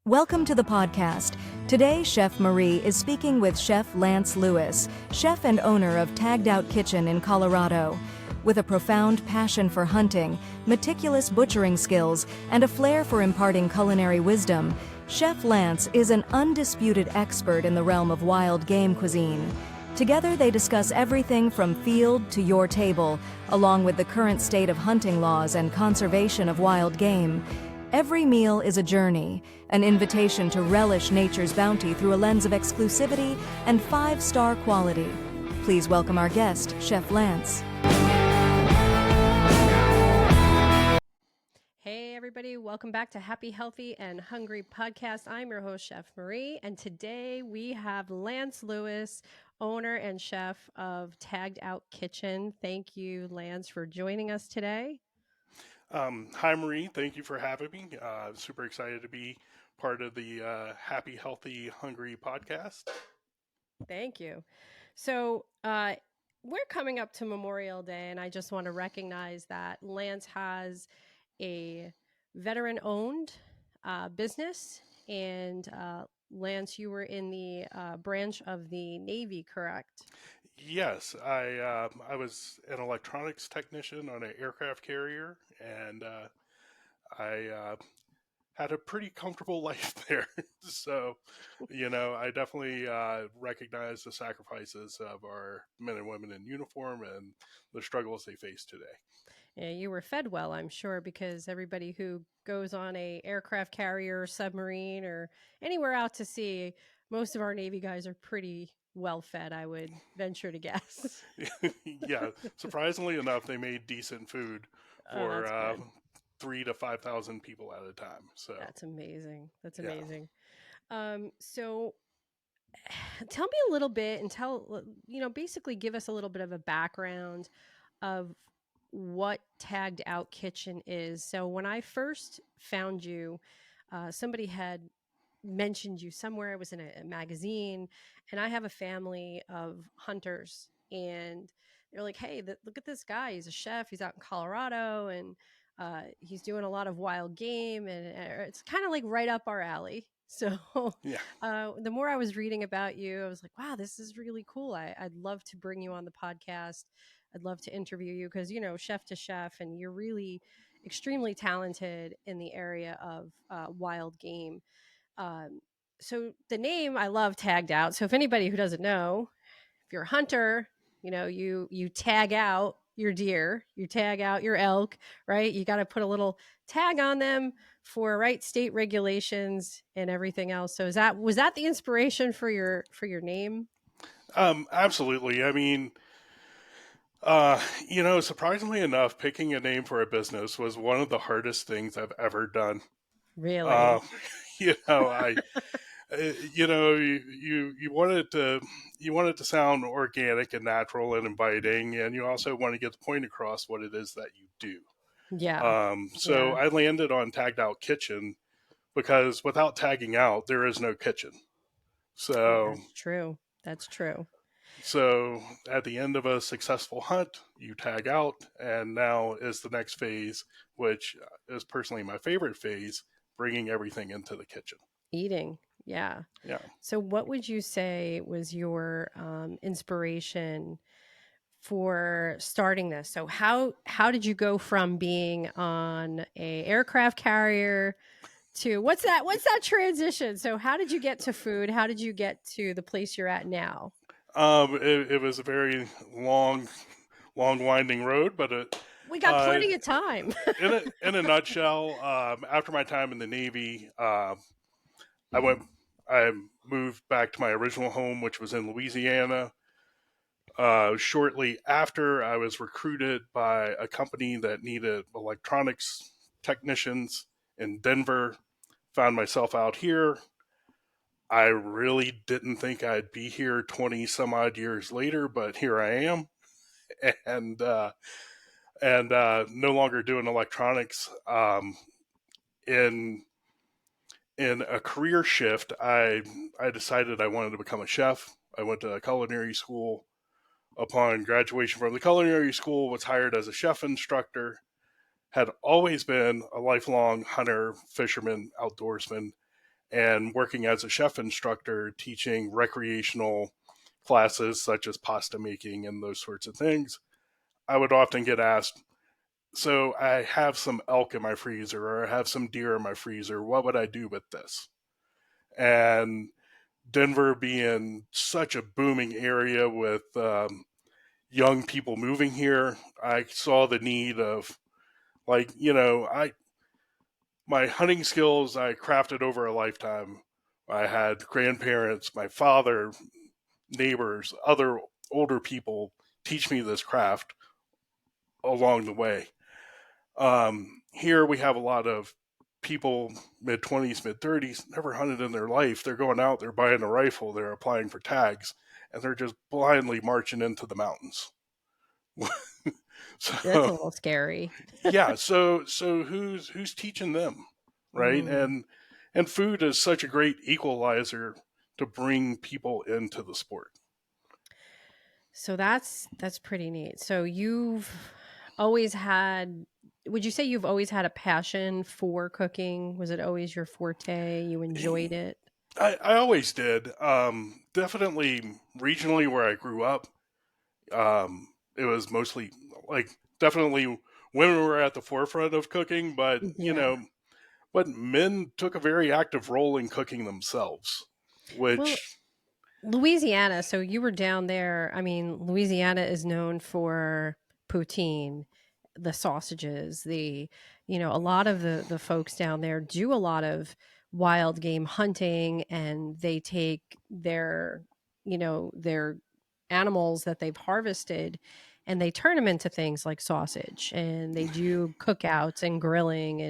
Welcome to the podcast. Today, Chef Marie is speaking with Chef Lance Lewis, chef and owner of Tagged Out Kitchen in Colorado. With a profound passion for hunting, meticulous butchering skills, and a flair for imparting culinary wisdom, Chef Lance is an undisputed expert in the realm of wild game cuisine. Together, they discuss everything from field to your table, along with the current state of hunting laws and conservation of wild game. Every meal is a journey, an invitation to relish nature's bounty through a lens of exclusivity and five-star quality. Please welcome our guest, Chef Lance. Hey everybody, welcome back to Happy, Healthy, and Hungry Podcast. I'm your host, Chef Marie, and today we have Lance Lewis, owner and chef of Tagged Out Kitchen. Thank you, Lance, for joining us today. Hi, Marie. Thank you for having me. Super excited to be part of the Happy, Healthy, Hungry podcast. Thank you. So we're coming up to Memorial Day, and I just want to recognize that Lance has a veteran-owned business, and Lance, you were in the branch of the Navy, correct? Yes, I was an electronics technician on an aircraft carrier, and I had a pretty comfortable life there. So, I definitely recognize the sacrifices of our men and women in uniform and the struggles they face today. Yeah, you were fed well, I'm sure, because everybody who goes on a aircraft carrier, submarine, or anywhere out to sea, most of our Navy guys are pretty well fed, I would venture to guess. Yeah, surprisingly enough, they made decent food Oh, for that's good. 3,000 to 5,000 people at a time. So That's amazing. That's yeah. amazing. So tell me a little bit and basically give us a little bit of a background of what Tagged Out Kitchen is. So when I first found you, somebody had mentioned you somewhere. It was in a magazine, and I have a family of hunters, and they're like, "Hey, look at this guy. He's a chef. He's out in Colorado, and he's doing a lot of wild game, and it's kind of like right up our alley." So Yeah. the more I was reading about you, I was like, "Wow, this is really cool. I'd love to bring you on the podcast. I'd love to interview you because chef to chef, and you're really extremely talented in the area of wild game." Um, so the name I love, Tagged Out. So if anybody who doesn't know, if you're a hunter, you tag out your deer, you tag out your elk, right? You got to put a little tag on them for state regulations and everything else. So was that the inspiration for your name? Absolutely. I mean, surprisingly enough, picking a name for a business was one of the hardest things I've ever done. Really? Uh, I, you want it to sound organic and natural and inviting, and you also want to get the point across what it is that you do. Yeah. So Yeah. I landed on Tagged Out Kitchen because without tagging out, there is no kitchen. So That's true. That's true. So at the end of a successful hunt, you tag out, and now is the next phase, which is personally my favorite phase, bringing everything into the kitchen. Eating. Yeah. Yeah. So what would you say was your inspiration for starting this? So how did you go from being on a aircraft carrier to what's that transition? So how did you get to food? How did you get to the place you're at now? It was a very long, winding road, but We got plenty of time. in a nutshell, after my time in the Navy, I moved back to my original home, which was in Louisiana. Shortly after, I was recruited by a company that needed electronics technicians in Denver. Found myself out here. I really didn't think I'd be here 20 some odd years later, but here I am. And no longer doing electronics. In a career shift, I decided I wanted to become a chef. I went to culinary school. Upon graduation from the culinary school, was hired as a chef instructor. Had always been a lifelong hunter, fisherman, outdoorsman, and working as a chef instructor, teaching recreational classes such as pasta making and those sorts of things, I would often get asked, so I have some elk in my freezer or I have some deer in my freezer. What would I do with this? And Denver being such a booming area with young people moving here, I saw the need of, like, my hunting skills I crafted over a lifetime. I had grandparents, my father, neighbors, other older people teach me this craft along the way. Here we have a lot of people, mid 20s, mid 30s, never hunted in their life. They're going out, they're buying a rifle, they're applying for tags, and they're just blindly marching into the mountains. That's a So little scary. yeah, so who's teaching them, right? Mm. And food is such a great equalizer to bring people into the sport. So that's pretty neat. So you've always had, would you say you've always had a passion for cooking? Was it always your forte? You enjoyed it? I always did. Definitely regionally where I grew up, it was mostly like definitely women were at the forefront of cooking, but Yeah. but men took a very active role in cooking themselves, Well, which Louisiana, so you were down there. I mean, Louisiana is known for poutine, the sausages, a lot of the folks down there do a lot of wild game hunting, and they take their animals that they've harvested and they turn them into things like sausage, and they do cookouts and grilling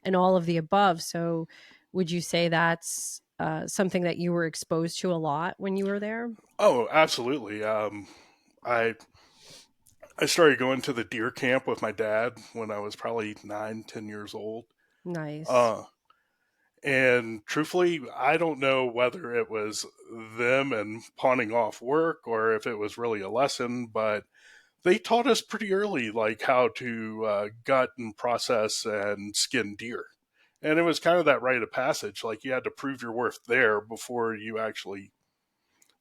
and all of the above. So would you say that's something that you were exposed to a lot when you were there? oh, absolutely. I I started going to the deer camp with my dad when I was probably 9, 10 years old. Nice. Uh, and truthfully, I don't know whether it was them and pawning off work or if it was really a lesson, but they taught us pretty early, like how to gut and process and skin deer. And it was kind of that rite of passage. Like you had to prove your worth there before you actually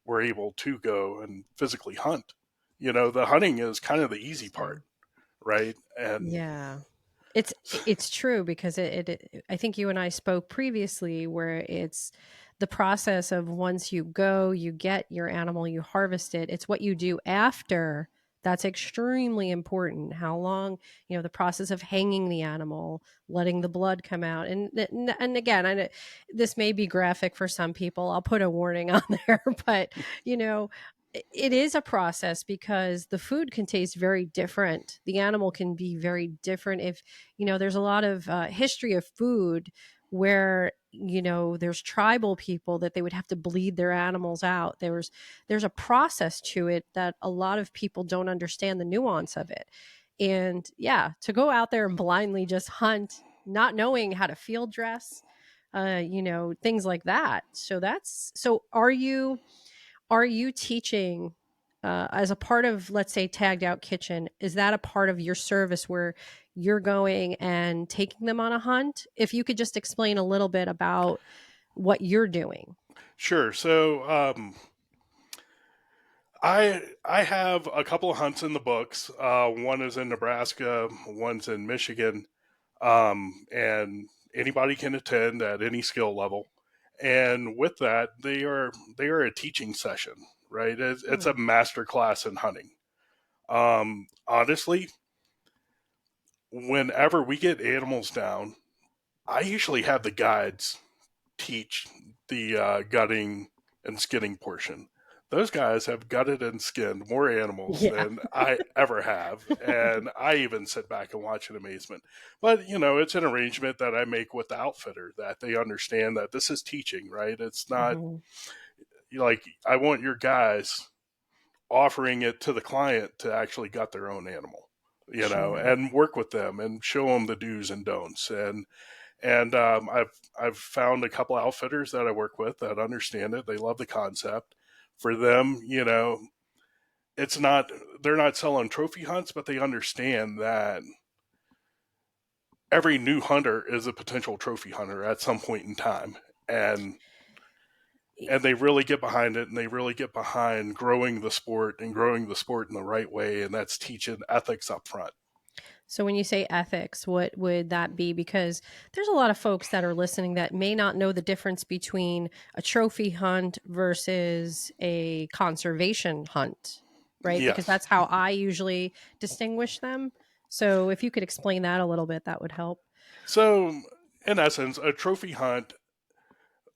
were able to go and physically hunt. The hunting is kind of the easy part, Interesting. right? And Yeah. It's true because I think you and I spoke previously where it's the process of once you go, you get your animal, you harvest it. It's what you do after that's extremely important. How long, the process of hanging the animal, letting the blood come out. And again, this may be graphic for some people. I'll put a warning on there, but you know, it is a process because the food can taste very different. The animal can be very different. If there's a lot of history of food where there's tribal people that they would have to bleed their animals out. There's a process to it that a lot of people don't understand the nuance of it. And yeah, to go out there and blindly just hunt, not knowing how to field dress, things like that. So are you teaching as a part of, let's say, Tagged Out Kitchen? Is that a part of your service where you're going and taking them on a hunt? If you could just explain a little bit about what you're doing. sure. So I have a couple of hunts in the books. One is in Nebraska, one's in Michigan, and anybody can attend at any skill level. And with that, they are a teaching session, right? It's a Hmm. master class in hunting. Honestly, whenever we get animals down, I usually have the guides teach the gutting and skinning portion. Those guys have gutted and skinned more animals Yeah. than I ever have, and I even sit back and watch in amazement. But it's an arrangement that I make with the outfitter that they understand that this is teaching, right? It's not Hmm. like I want your guys offering it to the client to actually gut their own animal, Sure. and work with them and show them the do's and don'ts. And I've found a couple outfitters that I work with that understand it. They love the concept. For them, it's not they're not selling trophy hunts, but they understand that every new hunter is a potential trophy hunter at some point in time. and they really get behind it, and they really get behind growing the sport and growing the sport in the right way, and that's teaching ethics up front. So when you say ethics, what would that be? Because there's a lot of folks that are listening that may not know the difference between a trophy hunt versus a conservation hunt, right? Because Yes. that's how I usually distinguish them. So if you could explain that a little bit, that would help. So, in essence, a trophy hunt,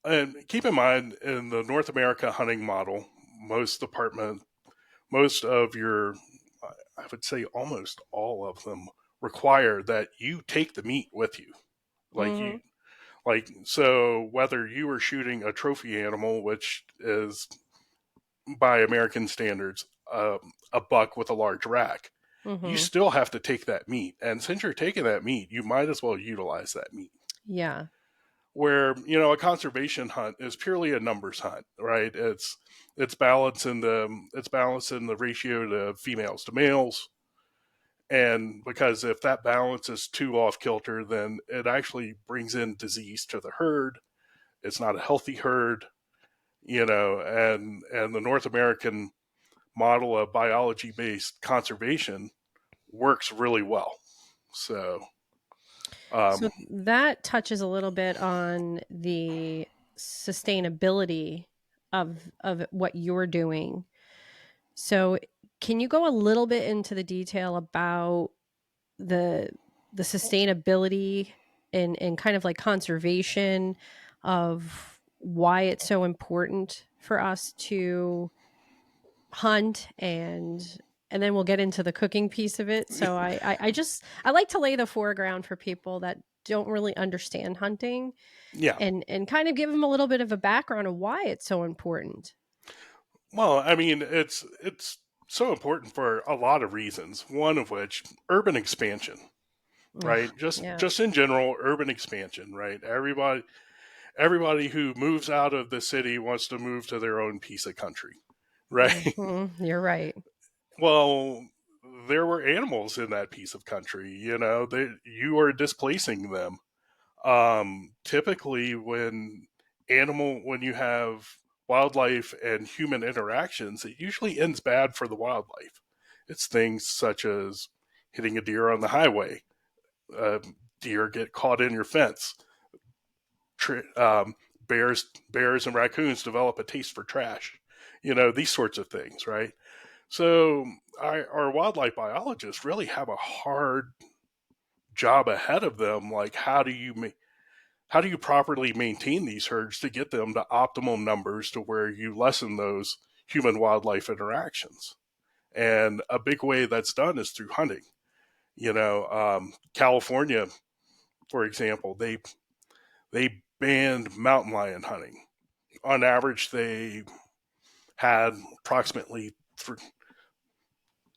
and keep in mind in the North America hunting model, most of your, I would say almost all of them require that you take the meat with you. Like Mm-hmm. you, like, so whether you are shooting a trophy animal, which is by American standards, a buck with a large rack, you Mm-hmm. still have to take that meat. And since you're taking that meat, you might as well utilize that meat. Yeah. Where, a conservation hunt is purely a numbers hunt, right? It's balancing the ratio to females to males. And because if that balance is too off kilter, then it actually brings in disease to the herd. It's not a healthy herd, and the North American model of biology based conservation works really well. So, So um, that touches a little bit on the sustainability of what you're doing. So can you go a little bit into the detail about the the sustainability and kind of like conservation of why it's so important for us to hunt and then we'll get into the cooking piece of it. So I like to lay the foreground for people that don't really understand hunting yeah. and kind of give them a little bit of a background of why it's so important. Well, I mean, it's so important for a lot of reasons. One of which, urban expansion, Ugh, right? Just yeah. just in general, urban expansion, right? Everybody who moves out of the city wants to move to their own piece of country, right? You're right. Well, there were animals in that piece of country. You are displacing them. Typically, when you have wildlife and human interactions, it usually ends bad for the wildlife. It's things such as hitting a deer on the highway, uh, deer get caught in your fence, bears and raccoons develop a taste for trash. These sorts of things, right? So our wildlife biologists really have a hard job ahead of them. Like, how do you properly maintain these herds to get them to optimal numbers to where you lessen those human wildlife interactions? And a big way that's done is through hunting. California, for example, they banned mountain lion hunting. On average, they had approximately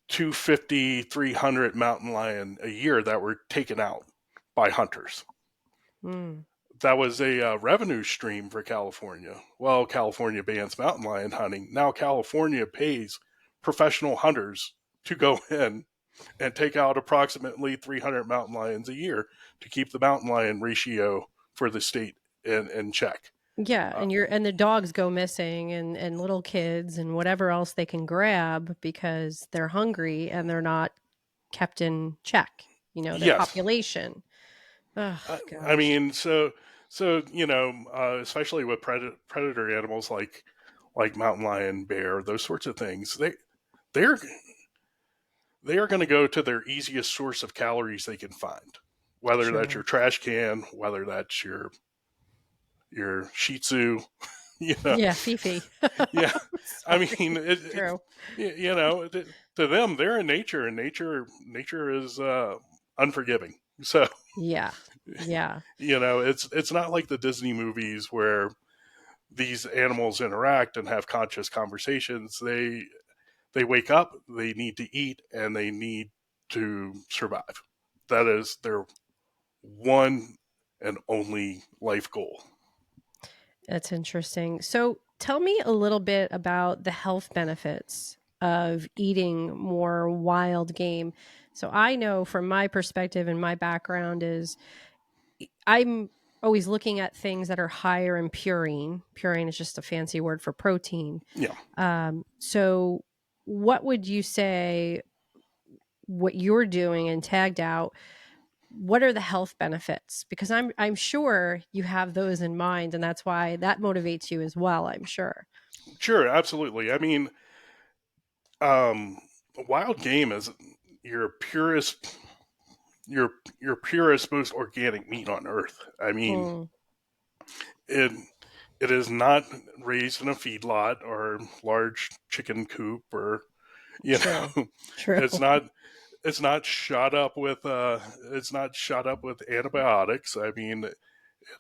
250, 300 mountain lion a year that were taken out by hunters. Mm. That was a revenue stream for California. Well, California bans mountain lion hunting. Now California pays professional hunters to go in and take out approximately 300 mountain lions a year to keep the mountain lion ratio for the state in check. Yeah, Uh, and the dogs go missing and little kids and whatever else they can grab because they're hungry and they're not kept in check, their yes, population. Oh I gosh. mean, especially with predator animals like mountain lion, bear, those sorts of things, they're they are going to go to their easiest source of calories they can find, whether that's your True. trash can, whether that's your Shih Tzu, you know, Yeah, Fifi. yeah. I Sorry. mean, It's true. to them, they're in nature, and nature is unforgiving. So Yeah. Yeah. it's not like the Disney movies where these animals interact and have conscious conversations. They wake up, they need to eat, and they need to survive. That is their one and only life goal. That's interesting. So tell me a little bit about the health benefits of eating more wild game. So I know from my perspective and my background is I'm always looking at things that are higher in purine. Purine is just a fancy word for protein. Yeah. So what would you say what you're doing and tagged out, what are the health benefits? Because I'm sure you have those in mind, and that's why that motivates you as well, I'm sure. Sure, absolutely. I mean, um, wild game is your purest, your your purest, most organic meat on earth. I mean, Mm, it it is not raised in a feedlot or large chicken coop, or you true. know, True. it's not it's not shot up with antibiotics. I mean, it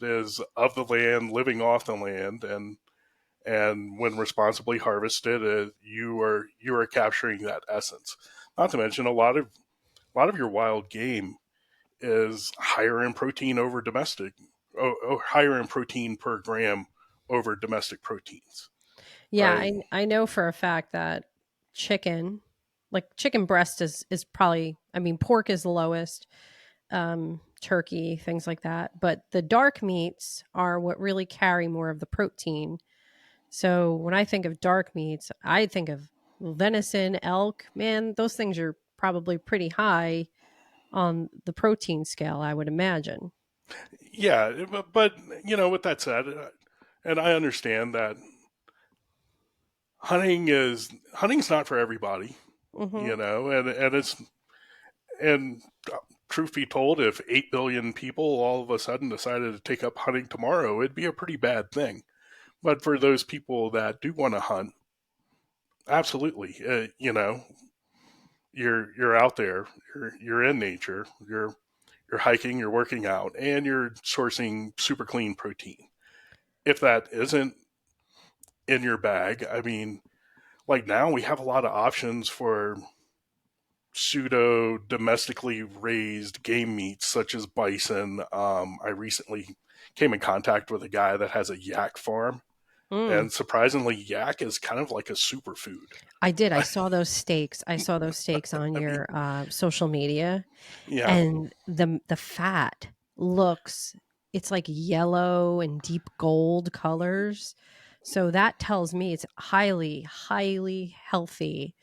is of the land, living off the land, and when responsibly harvested, you are capturing that essence. Not to mention a lot of your wild game is higher in protein over domestic, higher in protein per gram over domestic proteins, Yeah, right? I know for a fact that chicken, like chicken breast is probably, I mean, pork is the lowest, turkey, things like that. But the dark meats are what really carry more of the protein. So when I think of dark meats, I think of venison, elk. Man, those things are probably pretty high on the protein scale, I would imagine. Yeah, but with that said, and I understand that hunting's not for everybody, Hmm. and truth be told, if 8 billion people all of a sudden decided to take up hunting tomorrow, it'd be a pretty bad thing. But for those people that do want to hunt, absolutely, you're out there, you're in nature, you're hiking, you're working out, and you're sourcing super clean protein. If that isn't in your bag, I mean, like now we have a lot of options for pseudo domestically raised game meats such as bison. I recently came in contact with a guy that has a yak farm, Mm. and surprisingly, yak is kind of like a superfood. I did. I saw those steaks. I saw those steaks on I mean, your social media, yeah, and the fat looks, it's like yellow and deep gold colors. So that tells me it's highly healthy.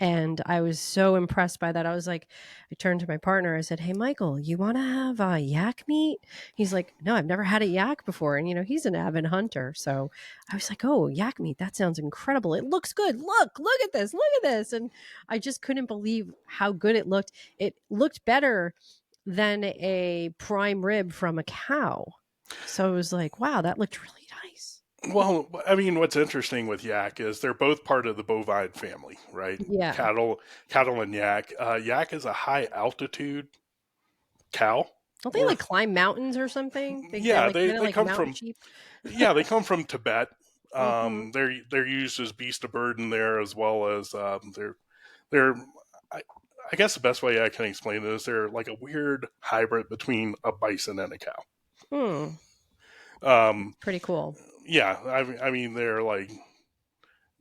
And I was so impressed by that. I was like, I turned to my partner. I said, "Hey, Michael, you want to have yak meat?" He's like, "No, I've never had a yak before." And, he's an avid hunter. So I was like, "Oh, yak meat. That sounds incredible. It looks good. Look at this. Look at this." And I just couldn't believe how good it looked. It looked better than a prime rib from a cow. So it was like, wow, that looked really nice. well, I mean, what's interesting with yak is they're both part of the bovine family, right? Yeah. Cattle, and yak. Yak is a high altitude cow. Don't they Or like climb mountains or something? They're yeah, like they kind of they like come mountain from sheep. yeah they come from Tibet. Hmm. They're used as beast of burden there, as well as they're I, I guess the best way I can explain it is they're like a weird hybrid between a bison and a cow. Hmm. Um, Pretty cool. yeah, I mean they're like,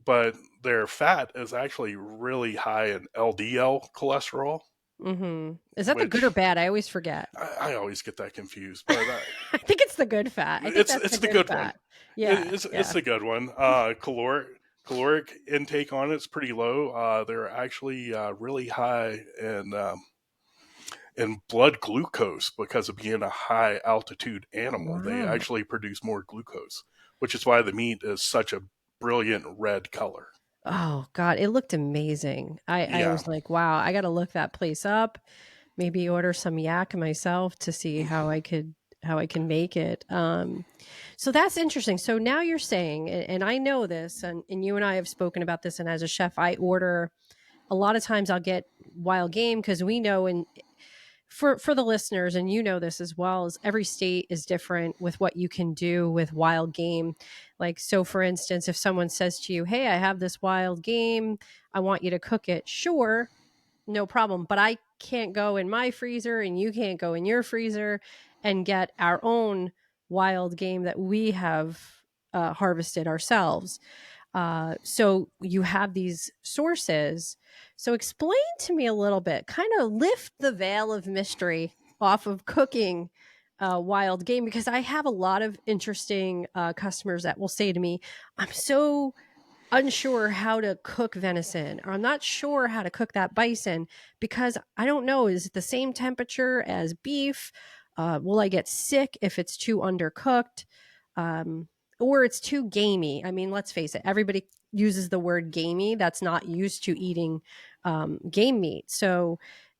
but their fat is actually really high in LDL cholesterol, Hmm. Is that the good or which bad? I always forget. I always get that confused. But I think it's the good fat. I think that's the it's the good good one. fat. Yeah. It's Yeah. the good one. Caloric intake on it's pretty low. They're actually really high in blood glucose because of being a high altitude animal. They Wow. actually produce more glucose, which is why the meat is such a brilliant red color. Oh God, it looked amazing. I Yeah. was like, wow, I got to look that place up. Maybe order some yak myself to see how I can make it. So that's interesting. So now you're saying, and I know this, and you and I have spoken about this. And as a chef, I order a lot of times. I'll get wild game because we know, and for the listeners, and you know this as well, as every state is different with what you can do with wild game. Like, so for instance, if someone says to you, "Hey, I have this wild game, I want you to cook it," sure, no problem. But I can't go in my freezer and you can't go in your freezer and get our own wild game that we have harvested ourselves. So you have these sources. So explain to me a little bit, kind of lift the veil of mystery off of cooking wild game, because I have a lot of interesting customers that will say to me, I'm so unsure how to cook venison, or I'm not sure how to cook that bison because I don't know, is it the same temperature as beef? Will I get sick if it's too undercooked? Um, or it's too gamey. I mean, let's face it, everybody uses the word gamey that's not used to eating game meat. So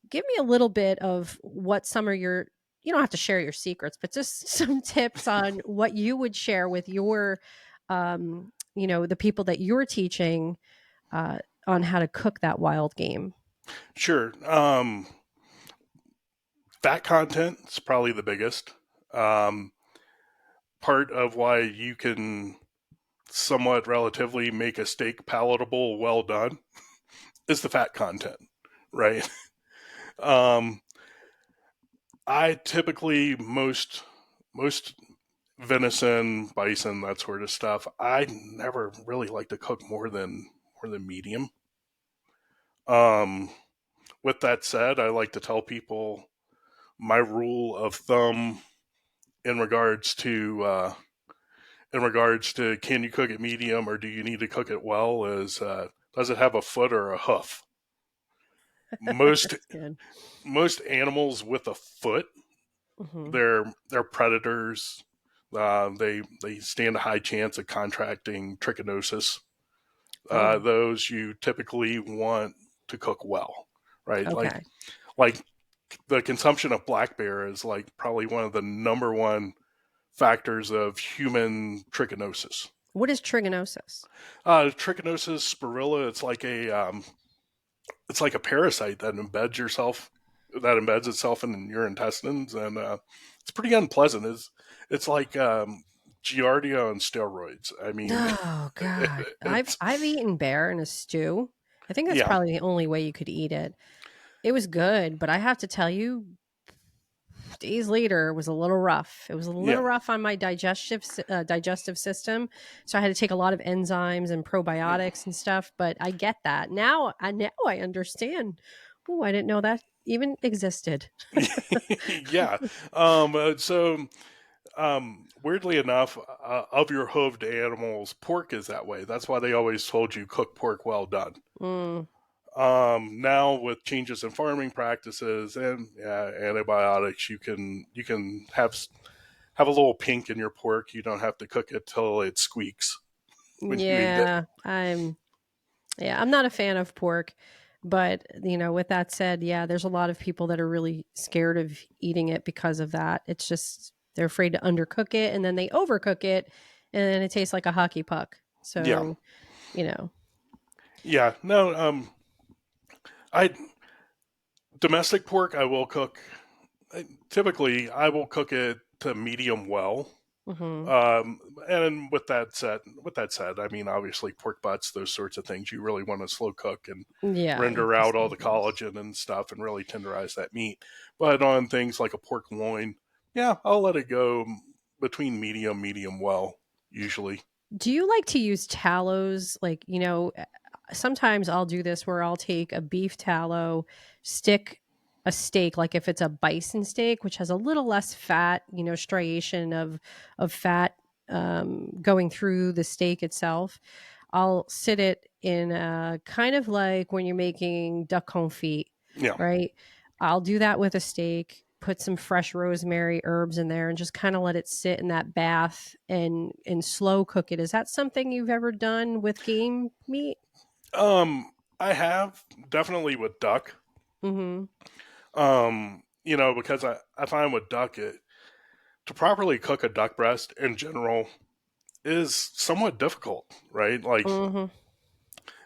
give me a little bit of what some of your, you don't have to share your secrets, but just some tips on what you would share with your the people that you're teaching uh, on how to cook that wild game. Sure. Fat content is probably the biggest. Um, Part of why you can somewhat relatively make a steak palatable, well done, is the fat content, right? um, I typically most venison, bison, that sort of stuff. I never really like to cook more than medium. Um, with that said, I like to tell people my rule of thumb in regards to can you cook it medium or do you need to cook it well is does it have a foot or a hoof? Most That's good. most animals with a foot, Hmm. they're predators. They stand a high chance of contracting trichinosis. Oh, Those you typically want to cook well, right? Like okay. like the consumption of black bear is like probably one of the number one factors of human trichinosis. What is trigonosis? Trichinosis spirilla, it's like a parasite that embeds itself in your intestines, and it's pretty unpleasant. It's like giardia on steroids. I mean, Oh God, I've it's I've eaten bear in a stew. I think that's yeah, probably the only way you could eat it. It was good, but I have to tell you, days later was a little rough. It was a yeah. little rough on my digestive system, so I had to take a lot of enzymes and probiotics and stuff. But I get that now. I understand. Oh, I didn't know that even existed. Yeah. Weirdly enough, of your hooved animals, pork is that way. That's why they always told you cook pork well done. Mm, Now with changes in farming practices and antibiotics, you can have a little pink in your pork. You don't have to cook it till it squeaks when you eat it. yeah, I'm not a fan of pork, but with that said, yeah, there's a lot of people that are really scared of eating it because of that. It's just they're afraid to undercook it, and then they overcook it, and then it tastes like a hockey puck. Yeah, So, you know, yeah. No, I domestic pork I will cook. Typically, I will cook it to medium well. hmm Um, and with that said, I mean, obviously, pork butts, those sorts of things, you really want to slow cook and yeah, render the out all slow the burns. collagen and stuff, and really tenderize that meat. But on things like a pork loin, yeah, I'll let it go between medium well, usually. Do you like to use tallows? Like, sometimes I'll do this where I'll take a beef tallow, stick a steak, like if it's a bison steak, which has a little less fat, striation of fat going through the steak itself. I'll sit it in a kind of like when you're making duck confit, Yeah. right? I'll do that with a steak, put some fresh rosemary herbs in there and just kind of let it sit in that bath and slow cook it. Is that something you've ever done with game meat? I have definitely with duck. Mhm. Because I find with duck to properly cook a duck breast in general is somewhat difficult, right? Like Mhm.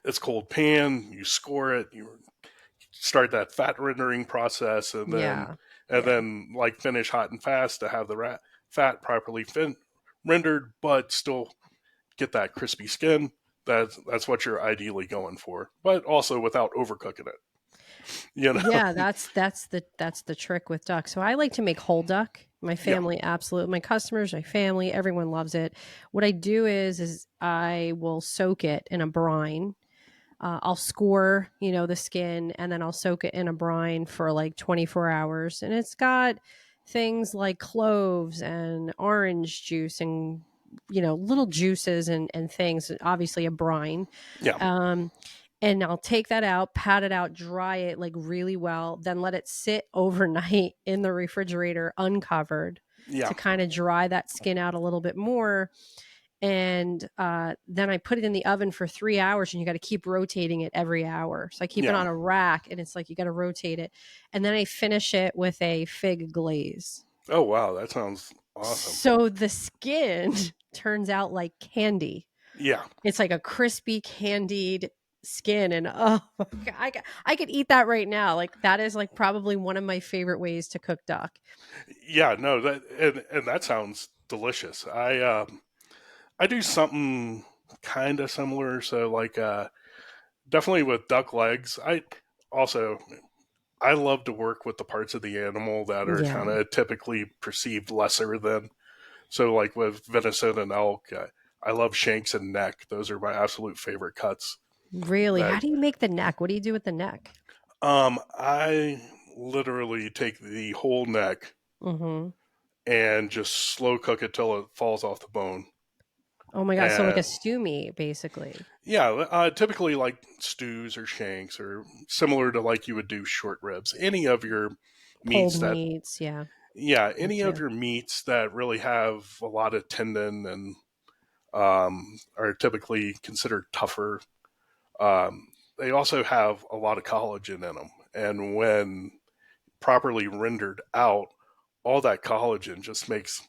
it's cold pan, you score it, you start that fat rendering process, and then Yeah. and Yeah. then like finish hot and fast to have the fat properly rendered, but still get that crispy skin. That's what you're ideally going for, but also without overcooking it. You know, Yeah, that's the trick with duck. So I like to make whole duck. My yeah, family absolutely, my customers, my family, everyone loves it. What I do is I will soak it in a brine. I'll score, the skin, and then I'll soak it in a brine for like 24 hours. And it's got things like cloves and orange juice and little juices and things, obviously a brine. Yeah. um, and I'll take that out, pat it out, dry it like really well, then let it sit overnight in the refrigerator uncovered Yeah. to kind of dry that skin out a little bit more. And then I put it in the oven for 3 hours, and you got to keep rotating it every hour. So I keep it Yeah. on a rack, and it's like you got to rotate it. And then I finish it with a fig glaze. Oh, wow. That sounds awesome. So the skin turns out like candy. Yeah. It's like a crispy candied skin, and oh my God, I could eat that right now. Like that is like probably one of my favorite ways to cook duck. Yeah. No, and that sounds delicious. I do something kind of similar. So, like, definitely with duck legs. Also, I love to work with the parts of the animal that are Yeah. kind of typically perceived lesser than. So, like with venison and elk, I love shanks and neck. Those are my absolute favorite cuts. Really? That How do you make the neck? What do you do with the neck? I literally take the whole neck Mm-hmm. and just slow cook it till it falls off the bone. Oh my God. So like a And stew meat, basically. yeah, typically like stews or shanks or similar to like you would do short ribs. Any of your Pulled meats that, meats. Yeah. yeah, Me any of too. your meats that really have a lot of tendon and are typically considered tougher. They also have a lot of collagen in them. And when properly rendered out, all that collagen just makes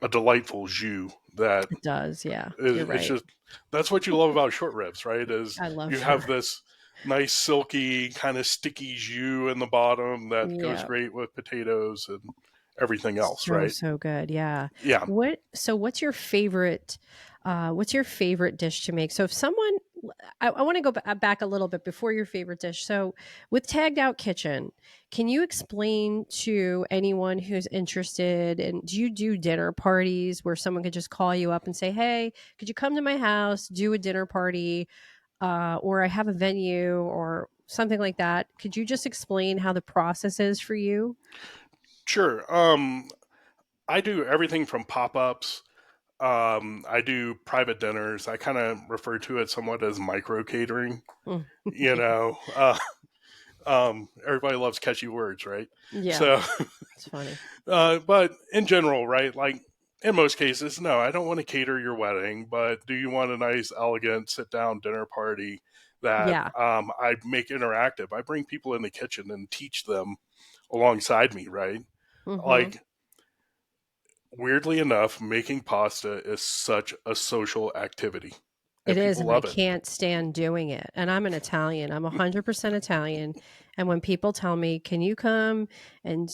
a delightful jus that It does. Yeah. You're it's right. just that's what you love about short ribs, right? Is I love you have short. this nice silky kind of sticky jus in the bottom that goes Yeah. great with potatoes and everything else, So, right? so good. Yeah. Yeah, What's your favorite dish to make? So if someone I want to go back a little bit before your favorite dish. So with Tagged Out Kitchen, can you explain to anyone who's interested, and do you do dinner parties where someone could just call you up and say, "Hey, could you come to my house, do a dinner party, or I have a venue or something like that?" Could you just explain how the process is for you? sure. I do everything from pop-ups. I do private dinners. I kind of refer to it somewhat as micro catering. Mm. You know, everybody loves catchy words, right? Yeah, So, it's funny. but in general, right? Like in most cases, no, I don't want to cater your wedding, but do you want a nice, elegant sit down dinner party that Yeah. I make interactive? I bring people in the kitchen and teach them alongside me, right? Hmm. Like, weirdly enough, making pasta is such a social activity It and is, people and I love it. can't stand doing it. And I'm an Italian. I'm 100% Italian. And when people tell me, "Can you come and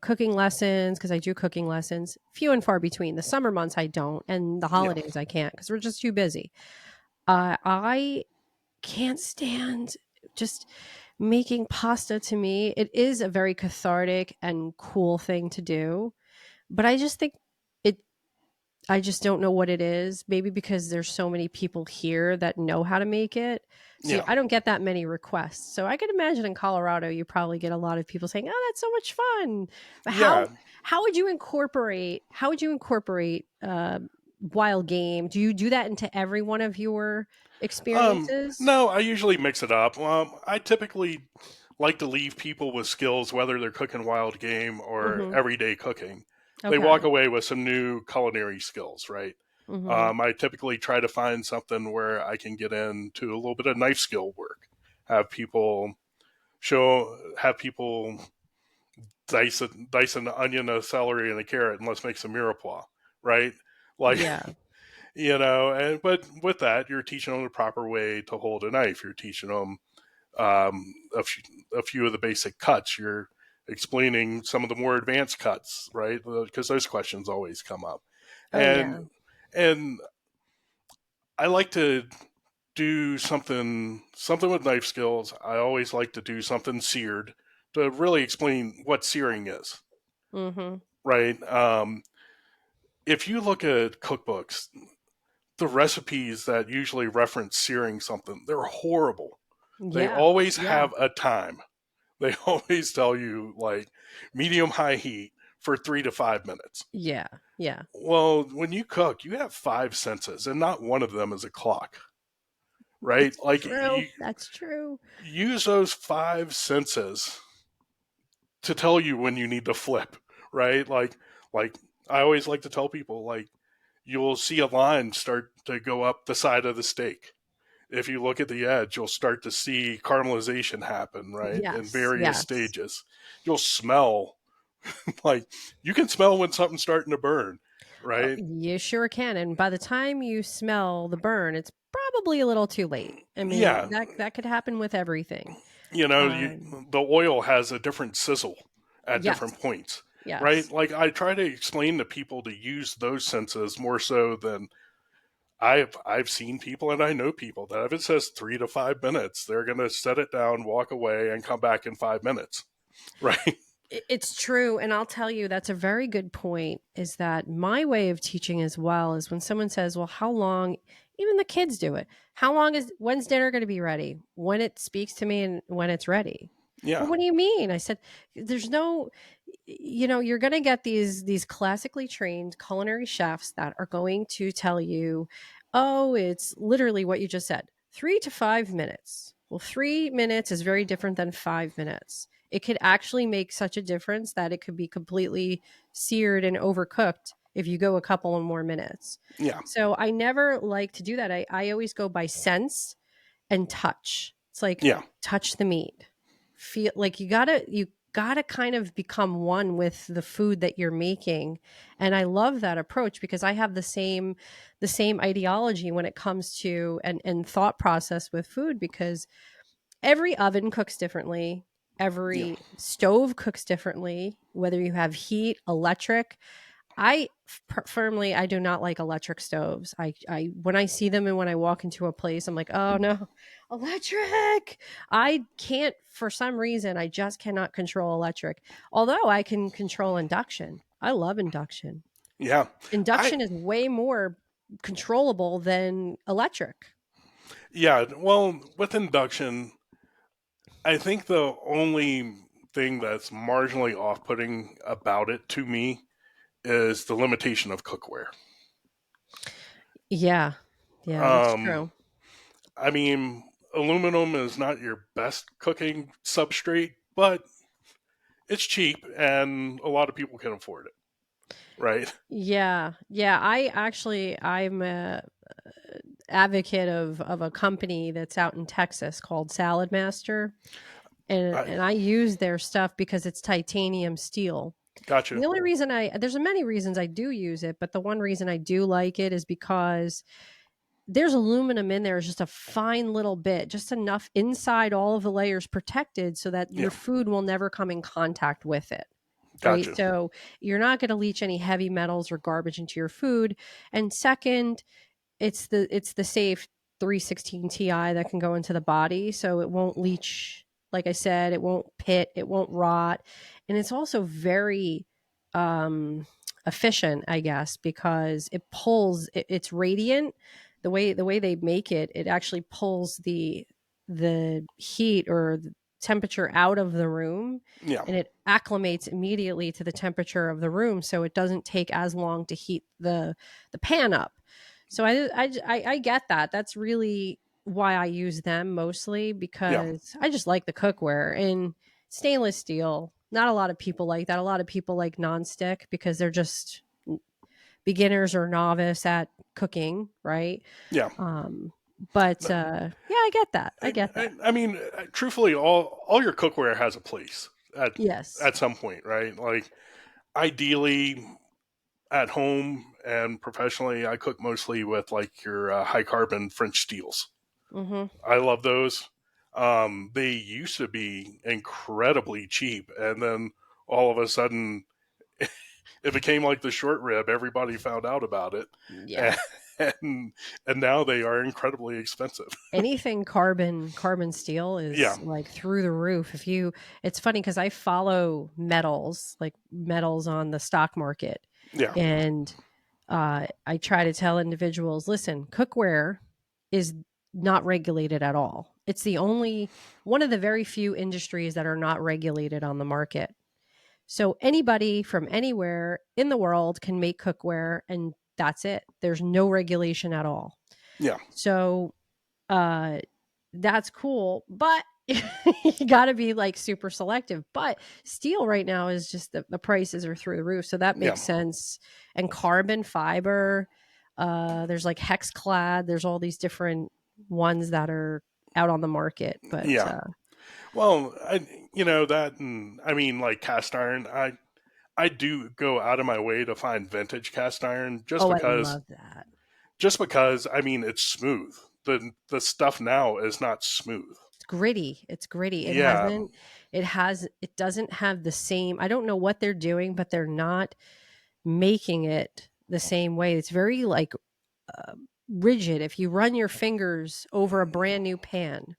cooking lessons?" Because I do cooking lessons, few and far between. The summer months I don't, and the Yeah. holidays I can't because we're just too busy. I can't stand just making pasta. To me, it is a very cathartic and cool thing to do, but I just think it I just don't know what it is. Maybe because there's so many people here that know how to make it. So Yeah. I don't get that many requests. So I could imagine in Colorado you probably get a lot of people saying, "Oh, that's so much fun." But Yeah. how would you incorporate wild game? Do you do that into every one of your experiences? No, I usually mix it up. I typically like to leave people with skills, whether they're cooking wild game or Mhm. everyday cooking. They Okay. walk away with some new culinary skills, right? Mhm. I typically try to find something where I can get into a little bit of knife skill work. Have people have people dice an onion, a celery, and a carrot, and let's make some mirepoix, right? Like, Yeah. and but with that, you're teaching them the proper way to hold a knife. You're teaching them a few of the basic cuts. You're explaining some of the more advanced cuts, right? Because those questions always come up, Oh and yeah. and I like to do something with knife skills. I always like to do something seared to really explain what searing is, Mhm. right? If you look at cookbooks, the recipes that usually reference searing something, they're horrible. They Yeah. always Yeah. have a time. They always tell you like medium high heat for 3 to 5 minutes. Yeah. Yeah. Well, when you cook, you have five senses, and not one of them is a clock, right? It's Like true. you That's true. use those five senses to tell you when you need to flip, right? Like I always like to tell people, like, you'll see a line start to go up the side of the steak. If you look at the edge, you'll start to see caramelization happen, right? In Yes. various Yes. stages. You'll smell, like, you can smell when something's starting to burn, Oh, right? you sure can. And by the time you smell the burn, it's probably a little too late. I mean, Yeah, that could happen with everything. you, Um, the oil has a different sizzle at different yes. points, right? Yes. Like, I try to explain to people to use those senses more so than I've seen people, and I know people that if it says 3 to 5 minutes, they're gonna set it down, walk away, and come back in 5 minutes, right? It's true. And I'll tell you, that's a very good point. Is that my way of teaching as well? Is when someone says, well, how long, even the kids do it. When's dinner going to be ready? When it speaks to me and when it's ready. Yeah, Well, what do you mean? I said, there's no, you're going to get these classically trained culinary chefs that are going to tell you, oh, it's literally what you just said, 3 to 5 minutes. Well, 3 minutes is very different than 5 minutes. It could actually make such a difference that it could be completely seared and overcooked if you go a couple of more minutes. yeah, So I never like to do that. I always go by sense and touch. It's like yeah, touch the meat. Feel like you gotta kind of become one with the food that you're making. And I love that approach because I have the same ideology when it comes to and thought process with food because every oven cooks differently. yeah, Every stove cooks differently, whether you have heat, electric. I do not like electric stoves. I when I see them and when I walk into a place, I'm like, oh no, electric. I can't for some reason. I just cannot control electric. Although I can control induction. I love induction. yeah. I Induction is way more controllable than electric. Yeah. Well, with induction, I think the only thing that's marginally off-putting about it to me is the limitation of cookware. Yeah, yeah, that's Um, true. I mean, aluminum is not your best cooking substrate, but it's cheap and a lot of people can afford it, right? Yeah, yeah. I'm a advocate of a company that's out in Texas called Salad Master, and I and I use their stuff because it's titanium steel. And gotcha. the only reason there's many reasons I do use it, but the one reason I do like it is because there's aluminum in there, is just a fine little bit, just enough inside all of the layers protected so that your Yeah, food will never come in contact with it. Right. gotcha. So you're not going to leach any heavy metals or garbage into your food. And second, it's the safe 316 Ti that can go into the body, so it won't leach. Like I said, it won't pit, it won't rot, and it's also very um, efficient, I guess, because it pulls. It's radiant. The way they make it, it actually pulls the heat or the temperature out of the room, Yeah, and it acclimates immediately to the temperature of the room, so it doesn't take as long to heat the pan up. So I get that. That's really why I use them mostly yeah, because I just like the cookware and stainless steel. Not a lot of people like that. A lot of people like nonstick because they're just beginners or novice at cooking, right? yeah. Um, but yeah, I get that. I get that. I mean, truthfully, all your cookware has a place Yes. at some point, right? Like, ideally, at home and professionally, I cook mostly with like your high carbon French steels. Mm-hmm. I love those. They used to be incredibly cheap, and then all of a sudden, it became like the short rib. Everybody found out about it, Yeah. and and now they are incredibly expensive. Anything carbon steel Yeah, is like through the roof. If you It's funny because I follow metals, like metals on the stock market, yeah, and I try to tell individuals, listen, cookware is not regulated at all. It's the only one of the very few industries that are not regulated on the market. So anybody from anywhere in the world can make cookware, and that's it. There's no regulation at all. Yeah. So uh that's cool, but you got to be like super selective. But steel right now is just the prices are through the roof, so that Yeah. makes sense. And carbon fiber, there's like hex clad, there's all these different ones that are out on the market. But Yeah. Well, that, and I mean, like cast iron. I do go out of my way to find vintage cast iron oh, I love that. just because I mean it's smooth. The stuff now is not smooth. It's gritty. It's gritty. Yeah. It doesn't have the same, I don't know what they're doing, but they're not making it the same way. It's very like uh, rigid. If you run your fingers over a brand new pan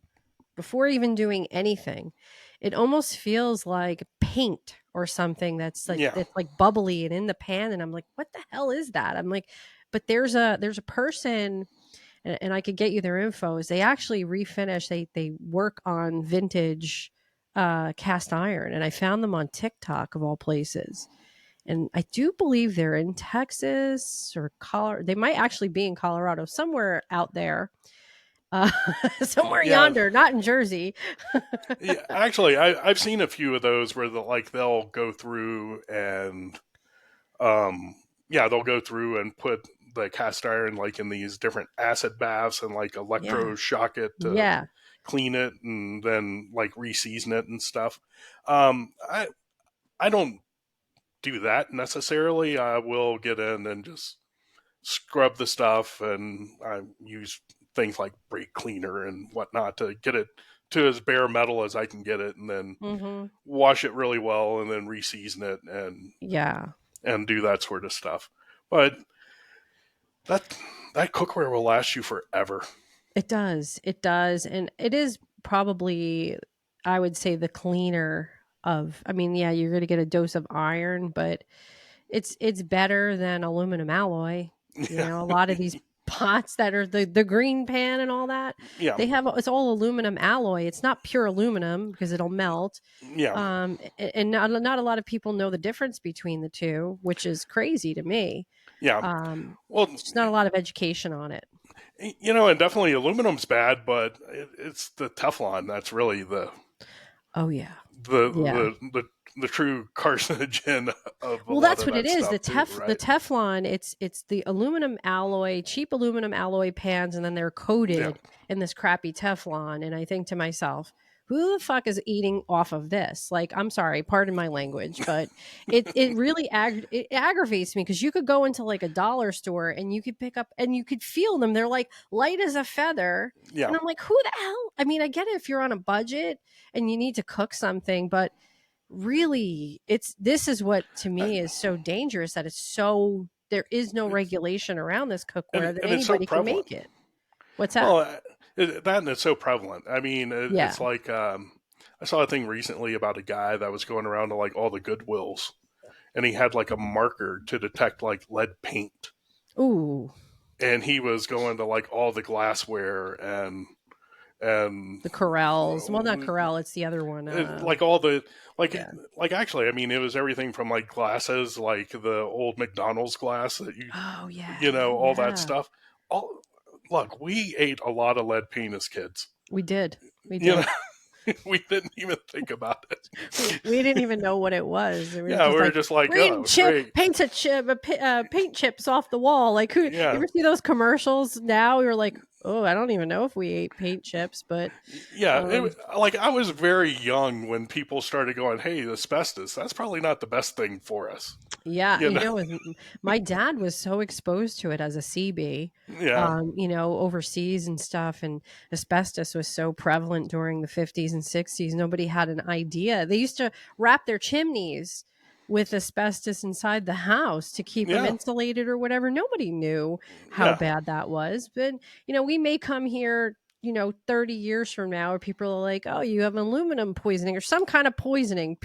before even doing anything, it almost feels like paint or something Yeah. that's like bubbly and in the pan. And I'm like, what the hell is that? I'm like, but there's a person, and I could get you their info. Is they actually refinish. They work on vintage cast iron, and I found them on TikTok of all places. And I do believe they're in Texas or Colorado. They might actually be in Colorado, somewhere out there, uh, somewhere Yeah. yonder, not in Jersey. Yeah. Actually, I've seen a few of those where they'll go through and they'll go through and put the cast iron like in these different acid baths and like Yeah, electroshock it to yeah, clean it and then like reseason it and stuff. I don't do that necessarily. I will get in and just scrub the stuff, and I use things like brake cleaner and whatnot to get it to as bare metal as I can get it, and then hmm wash it really well, and then reseason it yeah. and do that sort of stuff. But that that cookware will last you forever. It does, and it is probably, I would say, the cleaner of. I mean, yeah, you're going to get a dose of iron, but it's better than aluminum alloy. Yeah, A lot of these pots that are the green pan and all that, yeah, it's all aluminum alloy. It's not pure aluminum because it'll melt. yeah, And not a lot of people know the difference between the two, which is crazy to me. yeah. Um, Well, it's just not a lot of education on it. and definitely aluminum's bad, but it's the Teflon that's really Oh yeah. the Yeah. the true carcinogen of a Well, lot that's of what it that is. stuff too, The right? Teflon, it's the aluminum alloy, cheap aluminum alloy pans, and then they're Yeah, coated in this crappy Teflon. And I think to myself, who the fuck is eating off of this? Like, I'm sorry, pardon my language, but it really it aggravates me, because you could go into like a dollar store and you could pick up and you could feel them. They're like light as a feather. yeah. And I'm like, who the hell? I mean, I get it if you're on a budget and you need to cook something, but really, this is what to I, me is so dangerous, that there is no it's regulation around this cookware, that and it's so anybody can prevalent. make it. What's that? Well, that and it's so prevalent. I mean, Yeah. it's like I saw a thing recently about a guy that was going around to like all the Goodwills, and he had like a marker to detect like lead paint, Ooh, and he was going to like all the glassware and the Corels. Well, not Corel. It's the other one. like all the like Yeah. like actually, I mean, it was everything from like glasses, like the old McDonald's glass that Oh yeah, all that yeah. stuff. All look, we ate a lot of lead paint as kids. We did. We You know, did. we didn't even think about We, it. we didn't even know what it was. It was Yeah, we just were like just like, green oh, great. paint a chip, paint chips off the wall. Like, who? You Yeah, ever see those commercials? Now we were like, oh, I don't even know if we ate paint chips, but yeah. um, Like I was very young when people started going, "Hey, asbestos. That's probably not the best thing for us." yeah, You know? my dad was so exposed to it as a CB, Yeah, overseas and stuff, and asbestos was so prevalent during the 50s and 60s. Nobody had an idea. They used to wrap their chimneys with asbestos inside the house to keep them yeah, insulated or whatever. Nobody knew how yeah. bad that was. But, we may come here, 30 years from now, where people are like, oh, you have aluminum poisoning or some kind of poisoning,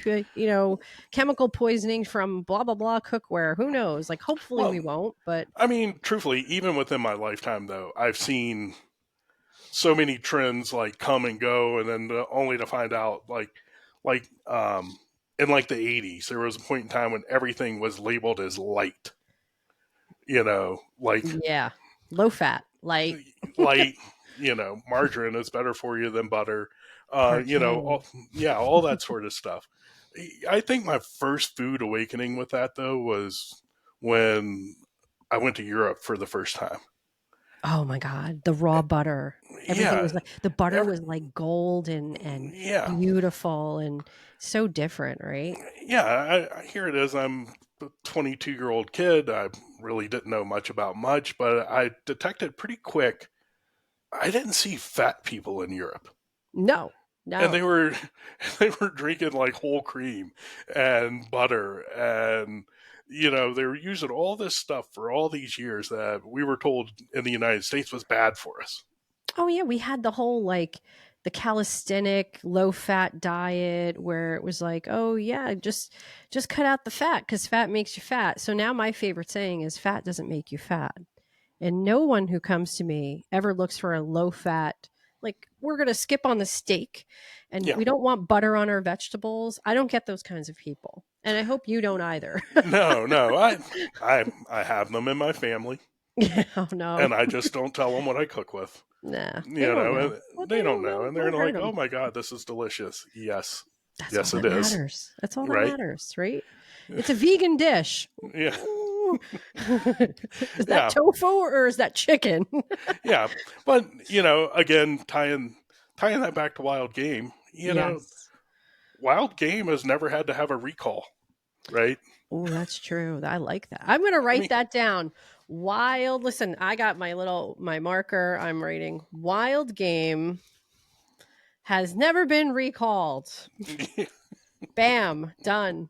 chemical poisoning from blah, blah, blah cookware. Who knows? Like, hopefully we Well, won't, but I mean, truthfully, even within my lifetime, though, I've seen so many trends like come and go, and then only to find out like in like the 80s, there was a point in time when everything was labeled as light. Like Yeah. Low fat, light, light. Margarine is better for you than butter. parquet. All that sort of stuff. I think my first food awakening with that though was when I went to Europe for the first time. Oh my god, the raw butter. Everything Yeah, was like the butter every, was like gold and yeah, beautiful and so different, right? yeah. Here it is. I'm a 22-year-old kid. I really didn't know much about much, but I detected pretty quick. I didn't see fat people in Europe. No. And No. they were drinking like whole cream and butter, and they were using all this stuff for all these years that we were told in the United States was bad for us. Oh yeah, we had the whole like the calisthenic low fat diet where it was like, "Oh yeah, just cut out the fat cuz fat makes you fat." So now my favorite saying is fat doesn't make you fat. And no one who comes to me ever looks for a low fat, like, we're going to skip on the steak and Yeah. we don't want butter on our vegetables. I don't get those kinds of people. And I hope you don't either. No, I have them in my family, Yeah, oh no. and I just don't tell them what I cook with. Nah, they don't know. Well, And they they don't don't know, know. and they're What hurt like, "Oh them? my god, this is delicious." Yes, That's all yes, that it is. matters. That's all that Right? matters, right? It's a vegan dish. Yeah, Ooh. Is that yeah, tofu or is that chicken? yeah. But again, tying that back to wild game. Yes. Wild game has never had to have a recall, right? Oh, that's true. I like that. I'm going to I write mean, that down. Wild. Listen, I got my marker. I'm writing wild game has never been recalled. Bam, done.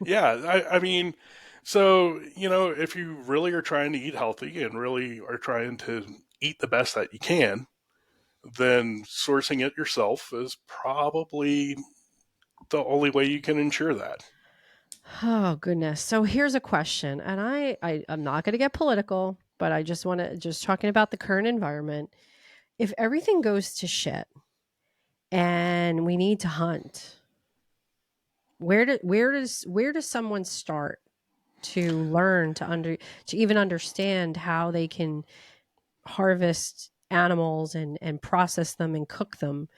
yeah. I mean, so if you really are trying to eat healthy and really are trying to eat the best that you can, then sourcing it yourself is probably the only way you can ensure that. Oh goodness. So here's a question, and I'm not going to get political, but I just want to just talking about the current environment. If everything goes to shit and we need to hunt, where does someone start to learn to even understand how they can harvest animals and process them and cook them,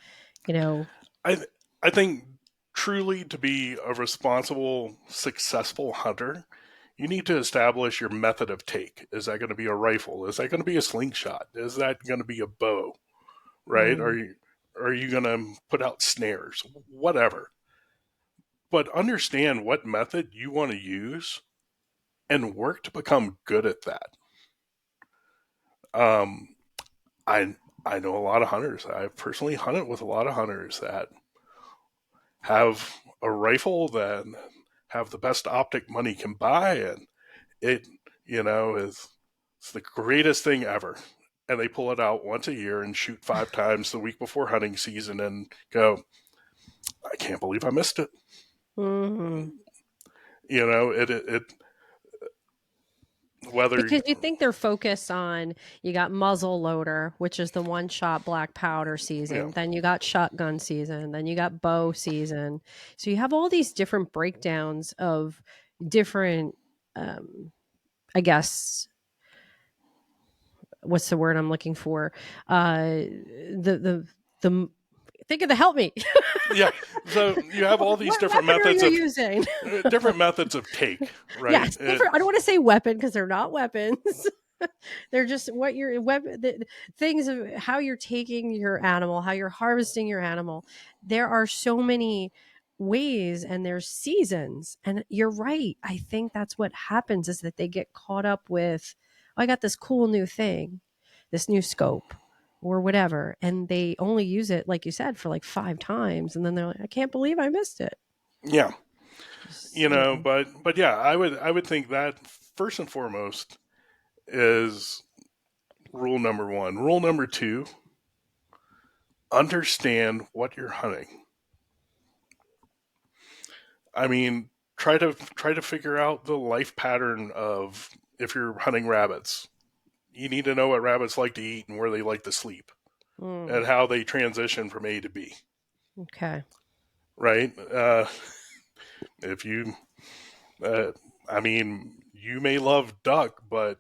you know? I I think truly to be a responsible, successful hunter, you need to establish your method of take. Is that going to be a rifle? Is that going to be a slingshot? Is that going to be a bow? Right? Mm, Are you going to put out snares? Whatever. But understand what method you want to use and work to become good at that. Um, I I know a lot of hunters. I've personally hunted with a lot of hunters that have a rifle that have the best optic money can buy, and it is it's the greatest thing ever. And they pull it out once a year and shoot 5 times the week before hunting season, and go, I can't believe I missed it. mhm. It whether Because you think they're focused on you got muzzle loader, which is the one shot black powder you know season, then you got shotgun season, then you got bow season. So you have all these different breakdowns of different I guess what's the word I'm looking for? The think of the help me. yeah. So you have all these What weapon are you using? different methods of take, right? Yes, different. I don't want to say weapon because they're not weapons. They're just what your weapon the things of how you're taking your animal, how you're harvesting your animal. There are so many ways and there's seasons. And you're right. I think that's what happens is that they get caught up with, oh, I got this cool new thing, this new scope or whatever. And they only use it, like you said, for like 5 times. And then they're like, I can't believe I missed it. Yeah. Just, you know. But yeah, I would think that first and foremost is rule number one. Rule number two, understand what you're hunting. I mean, try to figure out the life pattern of if you're hunting rabbits. You need to know what rabbits like to eat and where they like to sleep Mm, and how they transition from A to B, okay. right? If you, uh, I mean, you may love duck, but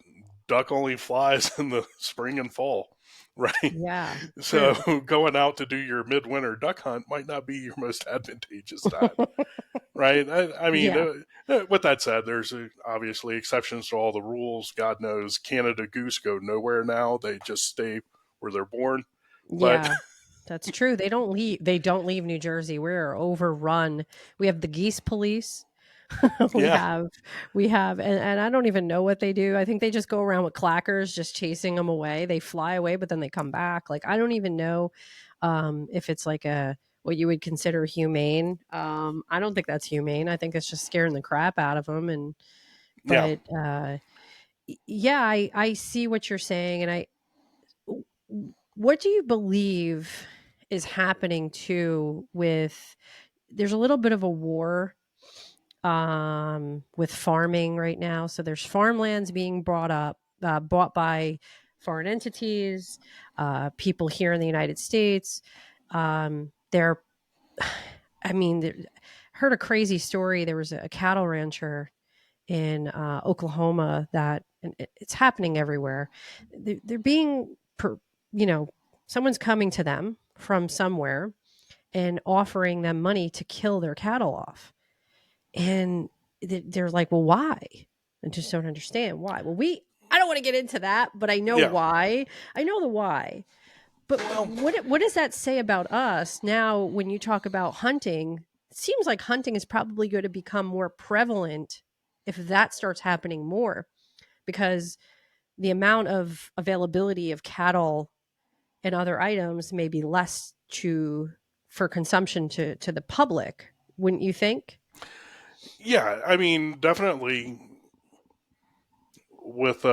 duck only flies in the spring and fall, right? Yeah, So true. going out to do your midwinter duck hunt might not be your most advantageous time, right? I mean, Yeah. with that said, there's obviously exceptions to all the rules. God knows Canada goose go nowhere now; they just stay where they're born. But Yeah. That's true. They don't leave New Jersey. We're overrun. We have the geese police. we yeah, have we have and I don't even know what they do. I think they just go around with clackers just chasing them away. They fly away, but then they come back. Like I don't even know if it's like a what you would consider humane. I don't think that's humane. I think it's just scaring the crap out of them. And yeah, but yeah, I see what you're saying, and what do you believe is happening too with there's a little bit of a war with farming right now. So there's farmlands being bought by foreign entities, people here in the United States. They're, I mean, heard a crazy story. There was a cattle rancher in Oklahoma that, and it's happening everywhere. They're being, you know, someone's coming to them from somewhere and offering them money to kill their cattle off. And they're like, well, why? I just don't understand why. Well, I don't want to get into that, but I know yeah. why. I know the why. But Well, what does that say about us now when you talk about hunting? It seems like hunting is probably going to become more prevalent if that starts happening more because the amount of availability of cattle and other items may be less to for consumption to the public, wouldn't you think? yeah. I mean, definitely with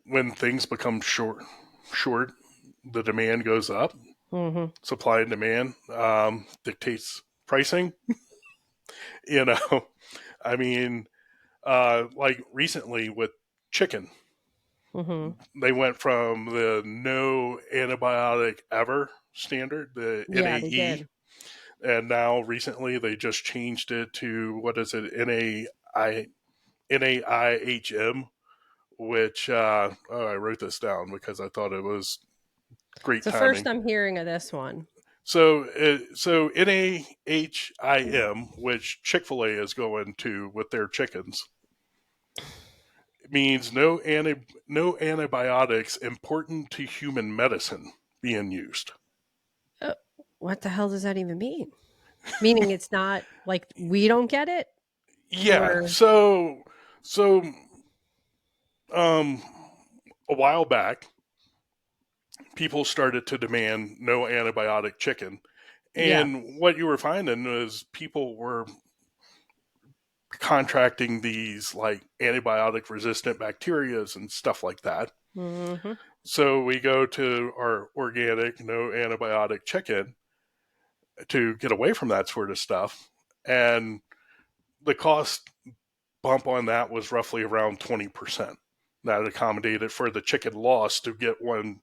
when things become short, the demand goes up. Mhm. Supply and demand dictates pricing. You know, I mean, like recently with chicken, Mhm. they went from the no antibiotic ever standard, the Yeah, they NAE, did. and now recently they just changed it to what is it, NAIHM, which I wrote this down because I thought it was It's great the first timing. I'm hearing of this one. So NAHIM, which Chick-fil-A is going to with their chickens, means no antibiotics important to human medicine being used. Uh, what the hell does that even mean? Meaning it's not like we don't get it Yeah. or So um a while back, people started to demand no antibiotic chicken. yeah. And what you were finding was people were contracting these like antibiotic resistant bacterias and stuff like that. Mhm. So we go to our organic, no antibiotic chicken to get away from that sort of stuff. And the cost bump on that was roughly around 20%. That accommodated for the chicken loss to get one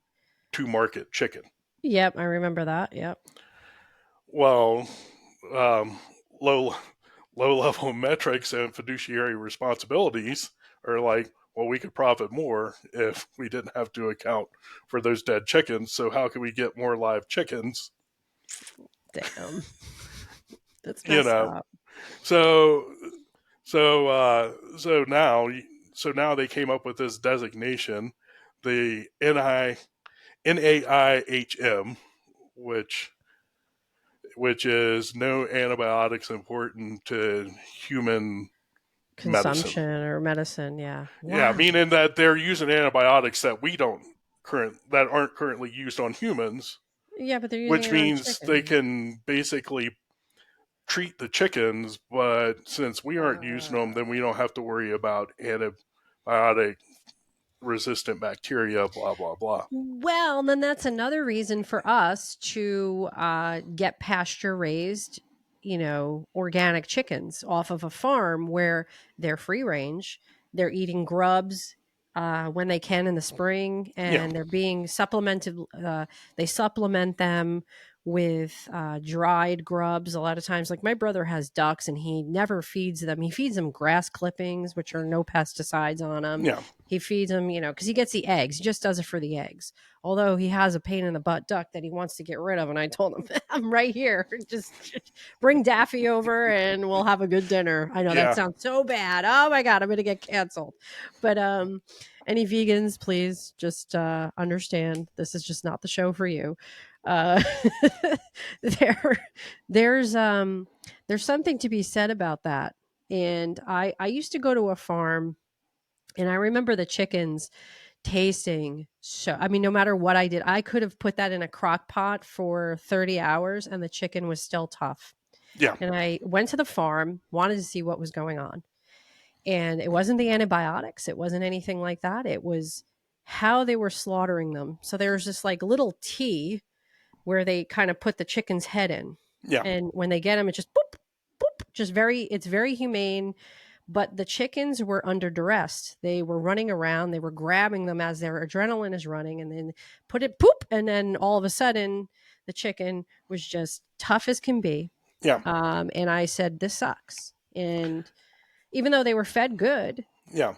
to market chicken. Yep, I remember that. Yep. Well, um, low low level metrics and fiduciary responsibilities are like, well, we could profit more if we didn't have to account for those dead chickens. So how can we get more live chickens? Damn. That's You messed know, up. so so now they came up with this designation, the NAIHM, which is no antibiotics important to human medicine. Consumption or medicine, yeah. Yeah, Wow. meaning that they're using antibiotics that aren't currently used on humans, Yeah, but they're using which it on means they chickens. can basically treat the chickens, but since we aren't using them, Uh, then we don't have to worry about antibiotic resistant bacteria, blah, blah, blah. well, then that's another reason for us to get pasture raised, organic chickens off of a farm where they're free range. They're eating grubs when they can in the spring, Yeah. and they're being supplemented. They supplement them with dried grubs. A lot of times, like my brother has ducks and he never feeds them. He feeds them grass clippings, which are no pesticides on them. Yeah. He feeds them, because he gets the eggs. He just does it for the eggs. Although he has a pain in the butt duck that he wants to get rid of. And I told him, I'm right here. Just bring Daffy over and we'll have a good dinner. I know that Yeah. sounds so bad. Oh my God, I'm going to get canceled. But any vegans, please just understand this is just not the show for you. Uh, there, there's something to be said about that. And I used to go to a farm, and I remember the chickens tasting so. I mean, no matter what I did, I could have put that in a crock pot for 30 hours, and the chicken was still tough. Yeah. And I went to the farm, wanted to see what was going on, and it wasn't the antibiotics, it wasn't anything like that. It was how they were slaughtering them. So there was this like little T where they kind of put the chicken's head in. Yeah. And when they get them, it just boop, boop, it's very humane. But the chickens were under duress. They were running around, they were grabbing them as their adrenaline is running, and then put it poop. And then all of a sudden, the chicken was just tough as can be. Yeah. And I said, this sucks. And even though they were fed good, Yeah.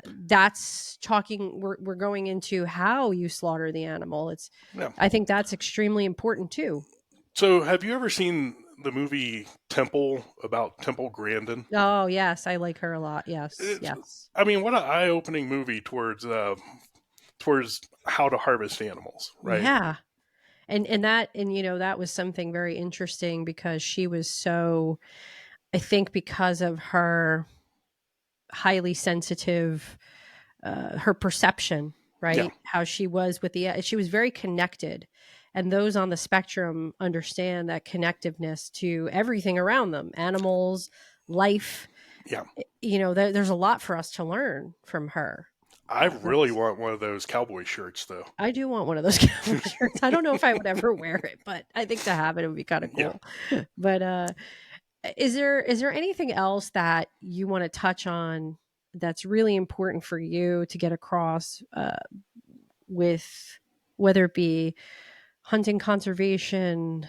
that's talking, we're going into how you slaughter the animal. Yeah. I think that's extremely important too. So, have you ever seen the movie Temple about Temple Grandin? Oh yes, I like her a lot. Yes, yes. I mean, what an eye-opening movie towards how to harvest animals, right? Yeah. And that was something very interesting because she was so, I think because of her highly sensitive, her perception, right? Yeah. How she was she was very connected. And those on the spectrum understand that connectiveness to everything around them, animals, life. Yeah. There's a lot for us to learn from her. I really want one of those cowboy shirts, though. I do want one of those cowboy shirts. I don't know if I would ever wear it, but I think to have it, it would be kind of cool. Yeah. But is there anything else that you want to touch on that's really important for you to get across with whether it be hunting conservation,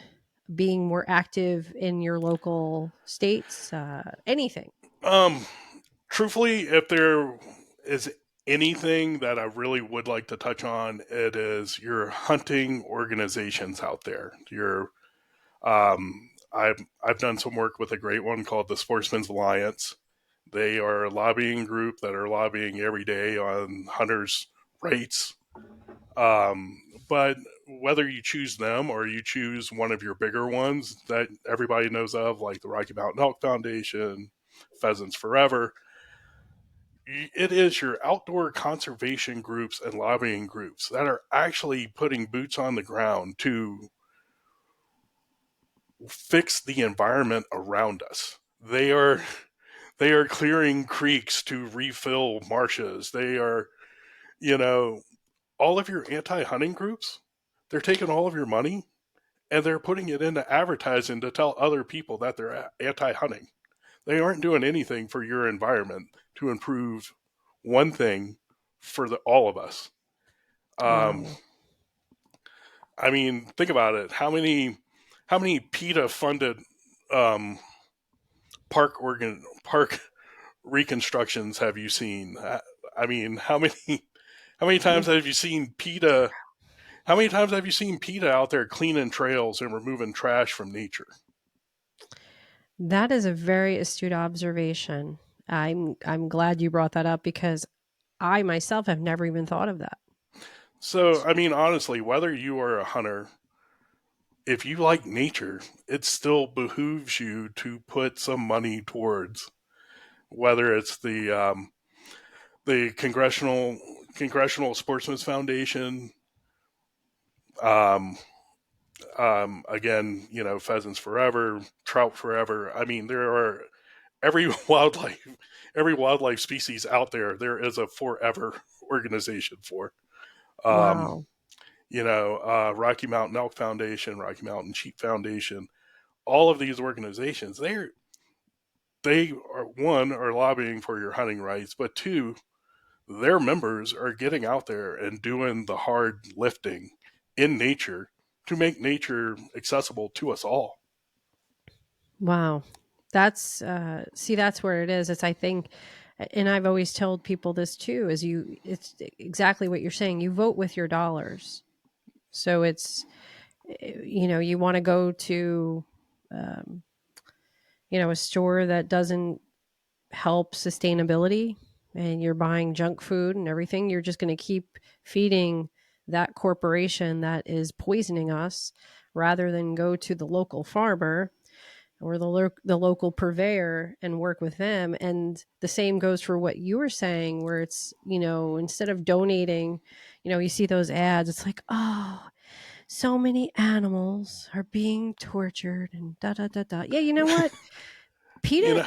being more active in your local states, anything? Truthfully, if there is anything that I really would like to touch on, it is your hunting organizations out there. I've done some work with a great one called the Sportsmen's Alliance. They are a lobbying group that are lobbying every day on hunters' rights. But whether you choose them or you choose one of your bigger ones that everybody knows of, like the Rocky Mountain Elk Foundation, Pheasants Forever, it is your outdoor conservation groups and lobbying groups that are actually putting boots on the ground to fix the environment around us. They are clearing creeks to refill marshes. They are, all of your anti-hunting groups, they're taking all of your money and they're putting it into advertising to tell other people that they're anti-hunting. They aren't doing anything for your environment to improve one thing for all of us. Wow. I mean, think about it. How many PETA funded park reconstructions have you seen? I mean, how many times have you seen PETA? How many times have you seen PETA out there cleaning trails and removing trash from nature? That is a very astute observation. I'm glad you brought that up because I myself have never even thought of that. So, I mean, honestly, whether you are a hunter, if you like nature, it still behooves you to put some money towards whether it's the Congressional Sportsmen's Foundation, again, Pheasants Forever, Trout Forever. I mean, there are every wildlife species out there. There is a forever organization for. Wow. Rocky Mountain Elk Foundation, Rocky Mountain Sheep Foundation, all of these organizations, they are lobbying for your hunting rights, but two, their members are getting out there and doing the hard lifting in nature to make nature accessible to us all. Wow. That's see, that's where it is. It's, I think, and I've always told people this too, is it's exactly what you're saying. You vote with your dollars. So it's, you want to go to, um, a store that doesn't help sustainability, and you're buying junk food and everything, you're just going to keep feeding that corporation that is poisoning us, rather than go to the local farmer or the local purveyor and work with them. And the same goes for what you were saying, where it's, instead of donating, you see those ads, it's like, oh, so many animals are being tortured and da da da da. Yeah, you know what? You know,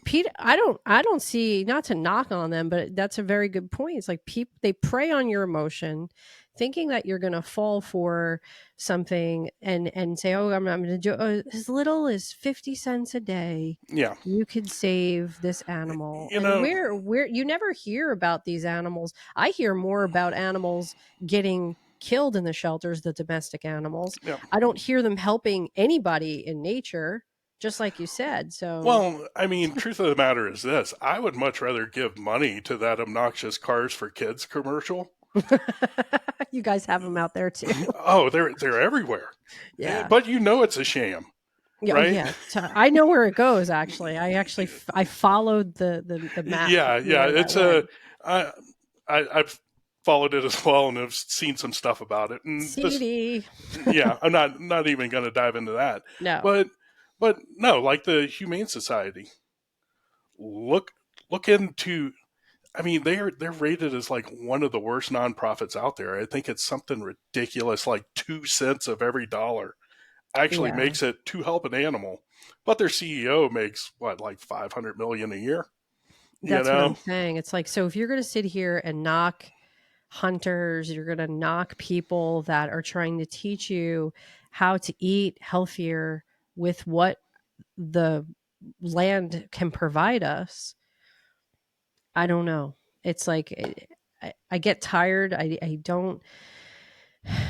PETA. I don't see, not to knock on them, but that's a very good point. It's like they prey on your emotion, thinking that you're going to fall for something and say, oh, I'm going to do as little as 50 cents a day. yeah, You could save this animal. you And know, where you never hear about these animals. I hear more about animals getting killed in the shelters, the domestic animals. yeah. I don't hear them helping anybody in nature, just like you said. So Well, I mean, truth of the matter is this: I would much rather give money to that obnoxious Cars for Kids commercial. you guys have them out there too. Oh, they're everywhere, Yeah. but it's a sham, Yeah. Oh, right? yeah. I know where it goes. Actually, I followed the map. Yeah, yeah. Where that It's went. I, I've followed it as well, and have seen some stuff about it. And this, CD. yeah, I'm not even going to dive into that. No. But no, like the Humane Society, look into. I mean, they're rated as like one of the worst nonprofits out there. I think it's something ridiculous, like 2 cents of every dollar actually Yeah. makes it to help an animal. But their CEO makes what, like 500 million a year. You That's what I'm know? saying. It's like, so if you're going to sit here and knock hunters, you're going to knock people that are trying to teach you how to eat healthier with what the land can provide us. I don't know. It's like, I get tired. I don't,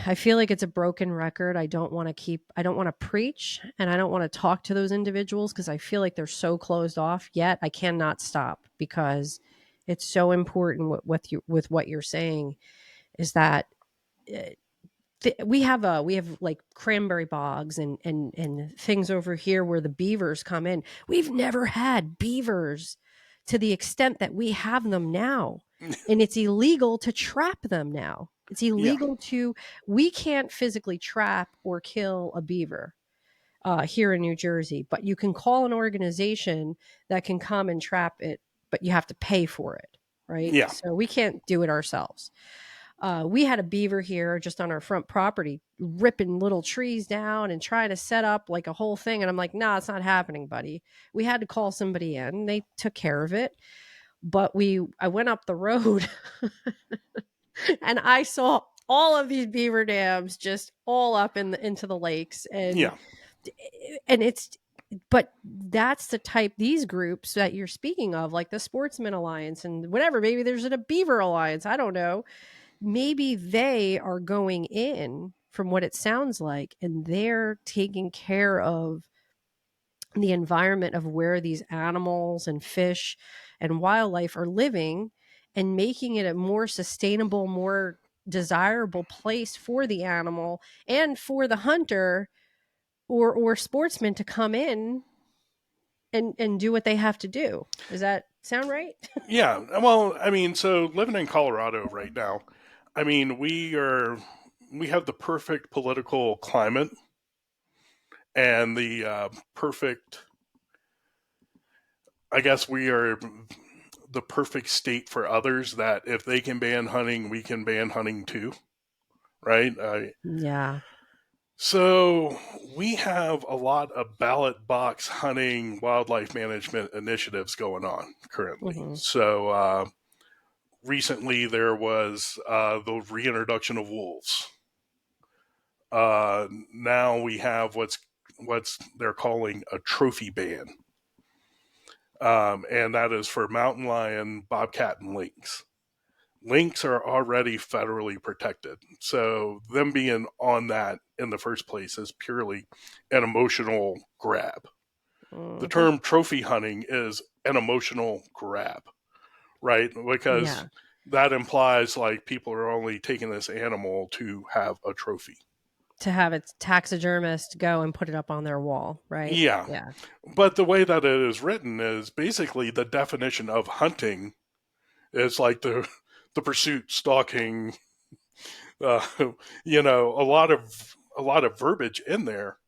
I feel like it's a broken record. I don't want to preach, and I don't want to talk to those individuals because I feel like they're so closed off, yet I cannot stop because it's so important with what you're saying, is that uh, we have like cranberry bogs and things over here where the beavers come in. We've never had beavers to the extent that we have them now, and it's illegal to trap them now. It's Yeah, illegal to We can't physically trap or kill a beaver here in New Jersey, but you can call an organization that can come and trap it, but you have to pay for it, right? yeah, So we can't do it ourselves. We had a beaver here just on our front property, ripping little trees down and trying to set up like a whole thing. And I'm like, nah, it's not happening, buddy. We had to call somebody in. They took care of it. But I went up the road and I saw all of these beaver dams just all up into the lakes. yeah, And it's, but that's the type, these groups that you're speaking of, like the Sportsman Alliance and whatever, maybe there's a Beaver Alliance. I don't know, maybe they are going in, from what it sounds like, and they're taking care of the environment of where these animals and fish and wildlife are living, and making it a more sustainable, more desirable place for the animal and for the hunter or sportsman to come in and do what they have to do. Does that sound right? yeah. Well, I mean, so living in Colorado right now, I mean, we have the perfect political climate and the perfect. I guess we are the perfect state for others that if they can ban hunting, we can ban hunting too, right? Yeah. So we have a lot of ballot box hunting wildlife management initiatives going on currently. Hmm. So recently there was the reintroduction of wolves. Now we have what's they're calling a trophy ban, and that is for mountain lion, bobcat, and lynx. Lynx are already federally protected. So them being on that in the first place is purely an emotional grab. The Mm-hmm. term trophy hunting is an emotional grab, right? Because Yeah. that implies like people are only taking this animal to have a trophy. To have its taxidermist go and put it up on their wall, right? Yeah. Yeah. But the way that it is written is basically the definition of hunting is like the pursuit, stalking, uh, a lot of verbiage in there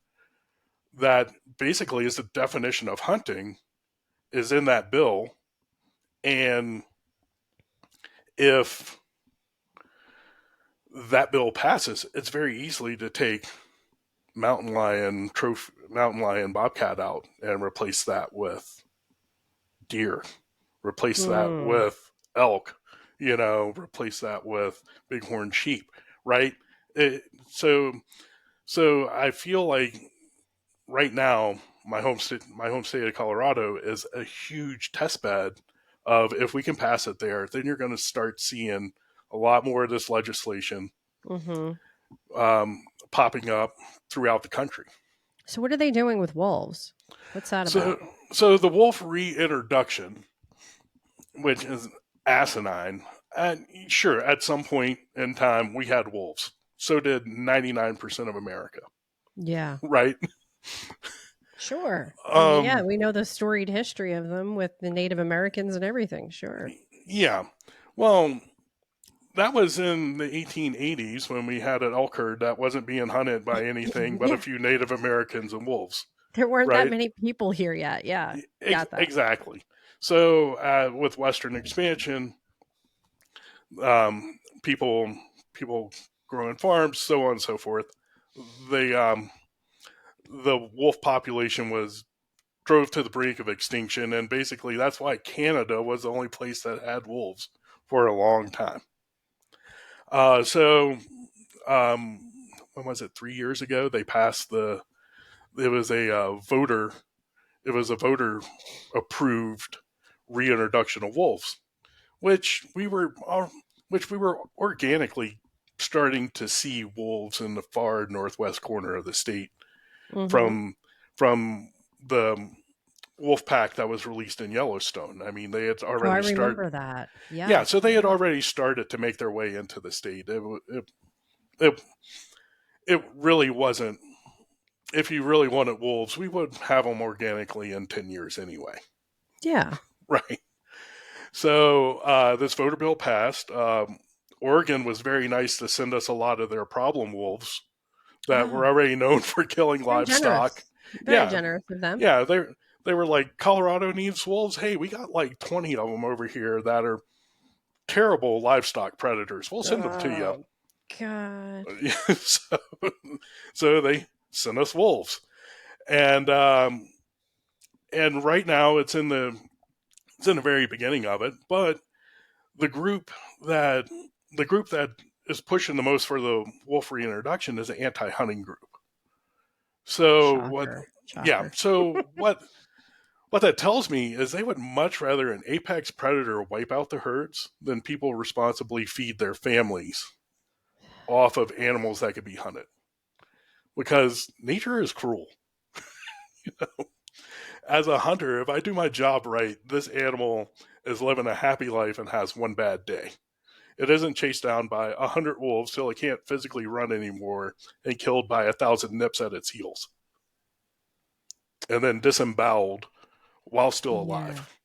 that basically is the definition of hunting is in that bill. And if that bill passes, it's very easily to take mountain lion, bobcat out and replace that with deer, replace that Mm. with elk, replace that with bighorn sheep, right? It, so so I feel like right now my home state of Colorado is a huge test bed of if we can pass it there, then you're going to start seeing a lot more of this legislation Mm-hmm. popping up throughout the country. So what are they doing with wolves? What's that So, about? so the wolf reintroduction, which is asinine, and sure, at some point in time we had wolves. So did 99% of America, Yeah. right? Sure. I mean, yeah, Um, we know the storied history of them with the Native Americans and everything. Sure. yeah. Well, that was in the 1880s when we had an elk herd that wasn't being hunted by anything but a Yeah. few Native Americans and wolves, There weren't that right? many people here yet. Yeah. Got that. Exactly. So with Western expansion, people growing farms, so on and so forth, the wolf population was drove to the brink of extinction, and basically that's why Canada was the only place that had wolves for a long time. So when was it? 3 years ago, they passed the. It was a voter. It was a voter approved reintroduction of wolves, which we were, which we were organically starting to see wolves in the far northwest corner of the state Mm-hmm. from from the wolf pack that was released in Yellowstone. I mean, they had Oh, I already started. remember that. Yeah, Yeah. so they had Yeah. already started to make their way into the state. It, it really wasn't. If you really wanted wolves, we would have them organically in 10 years anyway. Yeah. Right. So this voter bill passed. Oregon was very nice to send us a lot of their problem wolves that were Oh, already known for killing very livestock. generous. Very Yeah, generous of them. yeah, they were like, Colorado needs wolves. Hey, we got like 20 of them over here that are terrible livestock predators. We'll send them to you. Oh, God. so, so they sent us wolves, and right now it's in the very beginning of it. But the group that the group that is pushing the most for the wolf reintroduction is an anti-hunting group. So what? Shocker. Yeah. Shocker. So what that tells me is they would much rather an apex predator wipe out the herds than people responsibly feed their families off of animals that could be hunted. Because nature is cruel. As a hunter, if I do my job right, this animal is living a happy life and has one bad day. It isn't chased down by 100 wolves till it can't physically run anymore and killed by 1,000 nips at its heels, and then disemboweled while still Yeah. alive.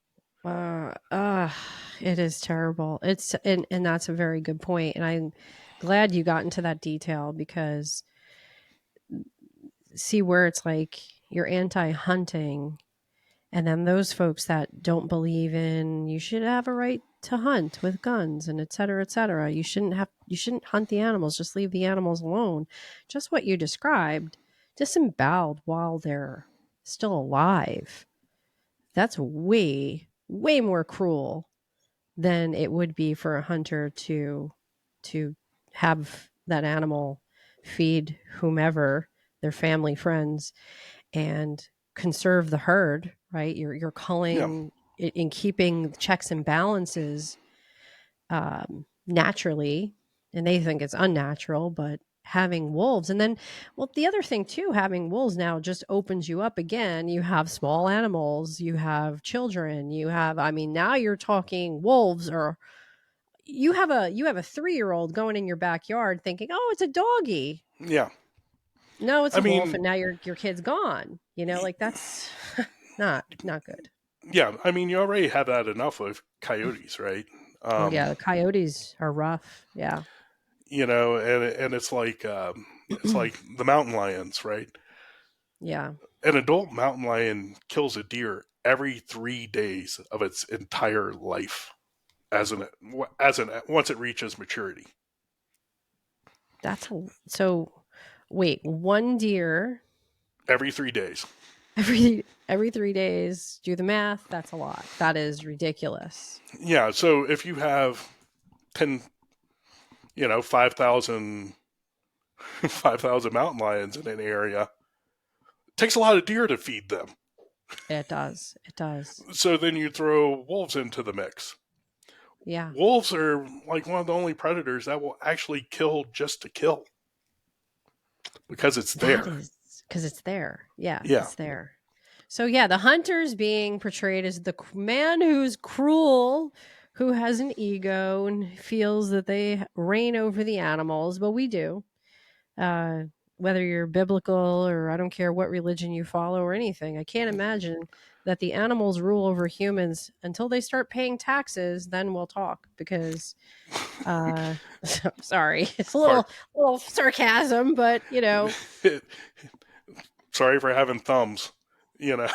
Uh, uh, it is terrible. And that's a very good point. And I'm glad you got into that detail because see where it's like you're anti-hunting, and then those folks that don't believe in you should have a right to hunt with guns and et cetera, et cetera. You shouldn't hunt the animals, just leave the animals alone. Just what you described, disemboweled while they're still alive. That's way, way more cruel than it would be for a hunter to have that animal feed whomever, their family, friends, and conserve the herd, right? You're Yeah, culling in keeping checks and balances naturally, and they think it's unnatural, but having wolves, and then, well, the other thing too, having wolves now just opens you up again. You have small animals, you have children, you have, I mean, now you're talking wolves, or you have a 3-year-old going in your backyard thinking, oh, it's a doggy. Yeah. No, it's I a wolf, mean, and now your kid's gone. Like that's not good. yeah. I mean, you already have that enough with coyotes, right? Oh Um, yeah, the coyotes are rough. Yeah. and it's like the mountain lions, right? Yeah. An adult mountain lion kills a deer every 3 days of its entire life as an once it reaches maturity. So wait, one deer Every 3 days. every 3 days. Do the math. That's a lot. That is ridiculous. Yeah. So if you have 10, 5,000 5,000 mountain lions in an area, it takes a lot of deer to feed them. It does. It does. So then you throw wolves into the mix. Yeah. Wolves are like one of the only predators that will actually kill just to kill because it's That there. is because it's there. Yeah, Yeah. it's there. So yeah, the hunter's being portrayed as the man who's cruel, who has an ego and feels that they reign over the animals. But we do. Uh, Whether you're biblical, or I don't care what religion you follow or anything, I can't imagine that the animals rule over humans until they start paying taxes. Then we'll talk, because uh, sorry, it's a Sorry. little sarcasm, but Sorry for having thumbs. You know.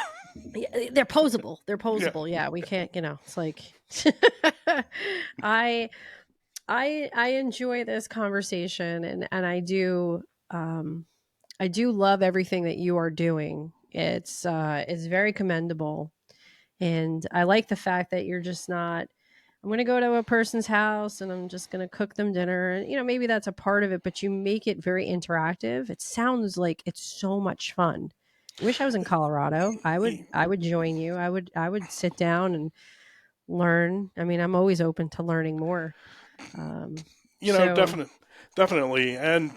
they're posable. They're Yeah. posable. Yeah, we can't. It's like I I enjoy this conversation, and I do love everything that you are doing. It's very commendable, and I like the fact that you're just not. I'm going to go to a person's house and I'm just going to cook them dinner. And, maybe that's a part of it, but you make it very interactive. It sounds like it's so much fun. I wish I was in Colorado. I would join you. I would sit down and learn. I mean, I'm always open to learning more. Um, so Definitely. And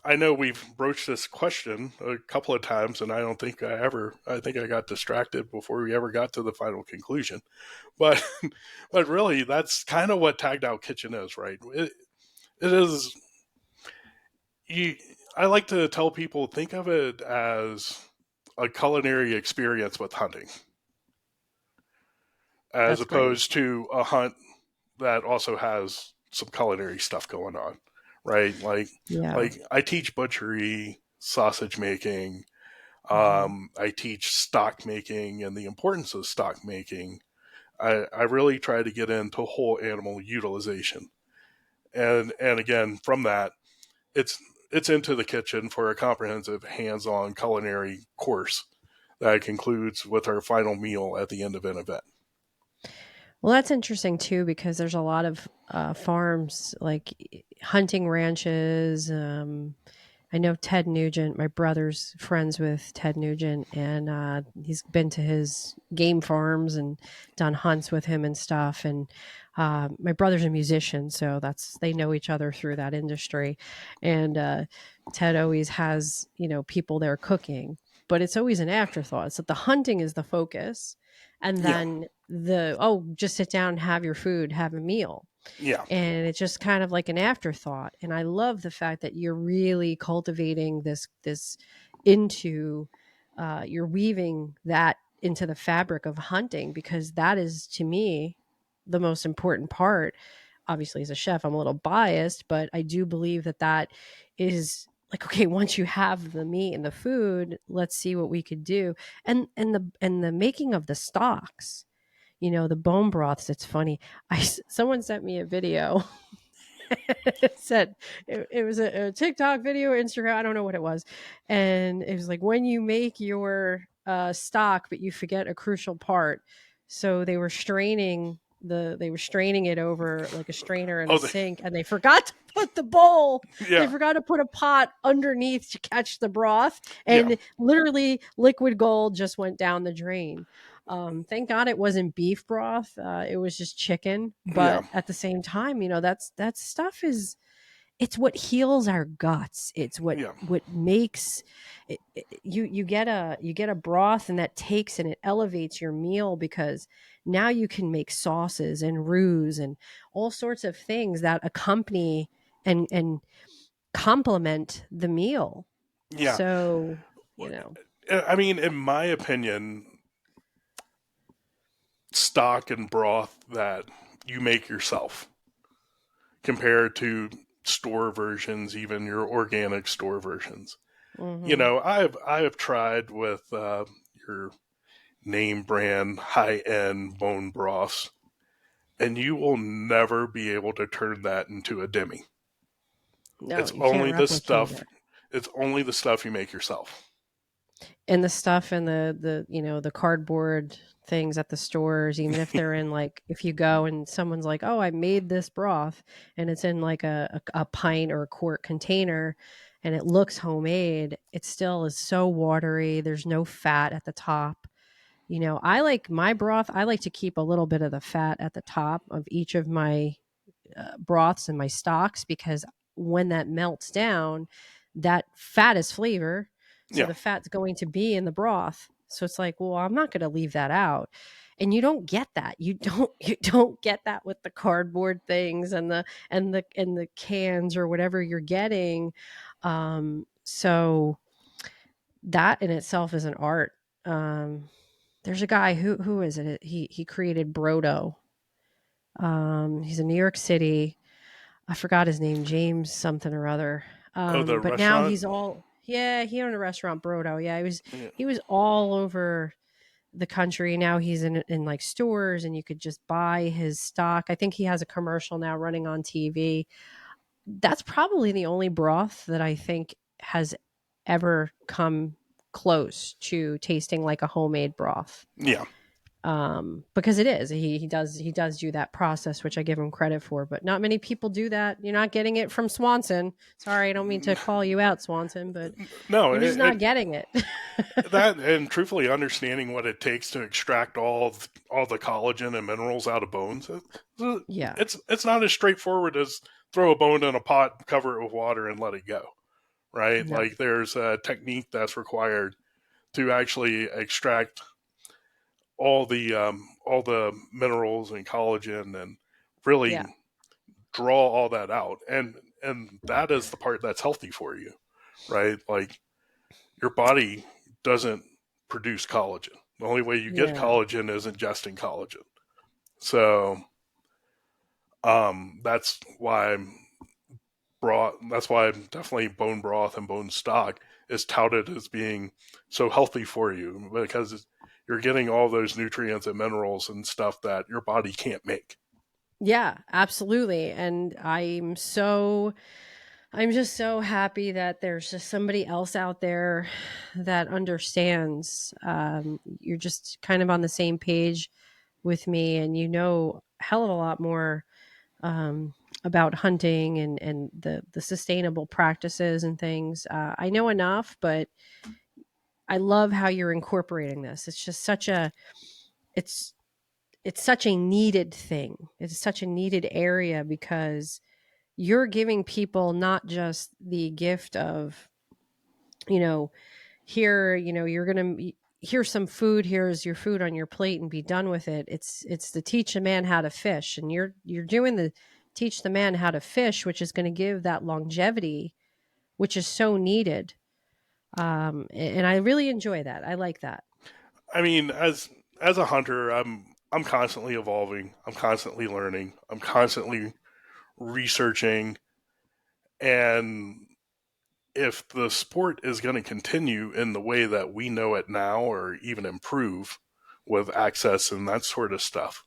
I know we've broached this question a couple of times, and I don't think I think I got distracted before we ever got to the final conclusion. But, but really, that's kind of what Tagged Out Kitchen is, right? It is, you, I like to tell people, think of it as a culinary experience with hunting, as that's great. opposed to a hunt that also has some culinary stuff going on, right? Yeah. Like I teach butchery, sausage making. Hmm. I teach stock making and the importance of stock making. I really try to get into whole animal utilization, and again from that, it's it's into the kitchen for a comprehensive hands-on culinary course that concludes with our final meal at the end of an event. Well, that's interesting too, because there's a lot of farms, like hunting ranches. I know Ted Nugent. My brother's friends with Ted Nugent, and he's been to his game farms and done hunts with him and stuff. And my brother's a musician, so they know each other through that industry. And Ted always has people there cooking, but it's always an afterthought. So the hunting is the focus, and Yeah, then just sit down and have your food, have a meal, yeah, and it's just kind of like an afterthought. And I love the fact that you're really cultivating this into you're weaving that into the fabric of hunting, because that is, to me, the most important part. Obviously, as a chef, I'm a little biased, but I do believe that is like, okay, once you have the meat and the food, let's see what we could do. And the making of the stocks, the bone broths. It's funny. Someone sent me a video. It said it was a TikTok video, Instagram. I don't know what it was, and it was like, when you make your stock, but you forget a crucial part. So they were straining it over like a strainer in a oh, sink, and they forgot to put the bowl. They yeah, forgot to put a pot underneath to catch the broth, yeah. and literally liquid gold just went down the drain. Thank God it wasn't beef broth. It was just chicken. Yeah, But at the same time, that stuff is it's what heals our guts. It's yeah, what makes you get a broth and that takes and it elevates your meal because now you can make sauces and roux and all sorts of things that accompany and complement the meal. yeah. So, I mean, in my opinion, stock and broth that you make yourself compared to store versions, even your organic store versions. mhm. I have tried with your name brand high end bone broths, and you will never be able to turn that into a demi. No, It's you can't only the replicate stuff. it. It's only the stuff you make yourself. And the stuff in the cardboard things at the stores, even if they're in like if you go and someone's like, "Oh, I made this broth," and it's in like a pint or a quart container and it looks homemade, it still is so watery. There's no fat at the top. I like my broth, I like to keep a little bit of the fat at the top of each of my broths and my stocks because when that melts down, that fat is flavor. So Yeah, the fat's going to be in the broth. So it's like, well, I'm not going to leave that out. And you don't get that. You don't get that with the cardboard things and the cans or whatever you're getting. So that in itself is an art. Um, there's a guy who is it? He created Brodo. He's in New York City. I forgot his name, James something or other. oh, the But now restaurant. he's all yeah, he owned a restaurant, Brodo. Yeah, Yeah. he was all over the country. Now he's in like stores and you could just buy his stock. I think he has a commercial now running on TV. That's probably the only broth that I think has ever come close to tasting like a homemade broth. Yeah. Because it is he does do that process, which I give him credit for, but not many people do that. You're not getting it from Swanson. Sorry, I don't mean to call you out, Swanson, but No, you're just not getting it. that and truthfully understanding what it takes to extract all the collagen and minerals out of bones. Yeah, It's not as straightforward as throw a bone in a pot, cover it with water, and let it go. Right? no, Like there's a technique that's required to actually extract all the minerals and collagen and yeah, really draw all that out. And that is the part that's healthy for you, right? Like your body doesn't produce collagen. The only way you get yeah, collagen is ingesting collagen. So that's why that's why definitely bone broth and bone stock is touted as being so healthy for you because you're getting all those nutrients and minerals and stuff that your body can't make. yeah, absolutely. And I'm just so happy that there's just somebody else out there that understands. You're just kind of on the same page with me, and a hell of a lot more um, about hunting and the sustainable practices and things. I know enough, but I love how you're incorporating this. It's just it's it's such a needed thing. It's such a needed area because you're giving people not just the gift of you know here you're gonna here's some food, here's your food on your plate and be done with it. It's to teach a man how to fish, and you're doing the teach the man how to fish, which is going to give that longevity which is so needed. And I really enjoy that. I like that. I mean, as a hunter, I'm constantly evolving. I'm constantly learning. I'm constantly researching. And if the sport is going to continue in the way that we know it now, or even improve with access and that sort of stuff,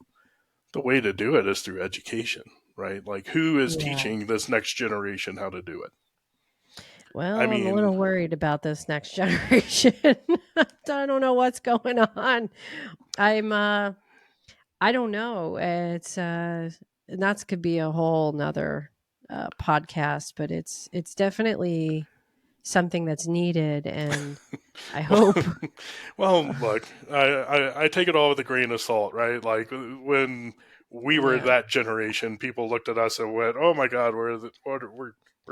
the way to do it is through education, right? Like, who is Yeah. teaching this next generation how to do it? I Well, I'm a mean, little worried about this next generation. I don't know what's going on. I'm I don't know. It's and that could be a whole nother podcast, but it's definitely something that's needed, and I hope. Well, look, I take it all with a grain of salt, right? Like when we were Yeah. that generation, people looked at us and went, "Oh my God, we're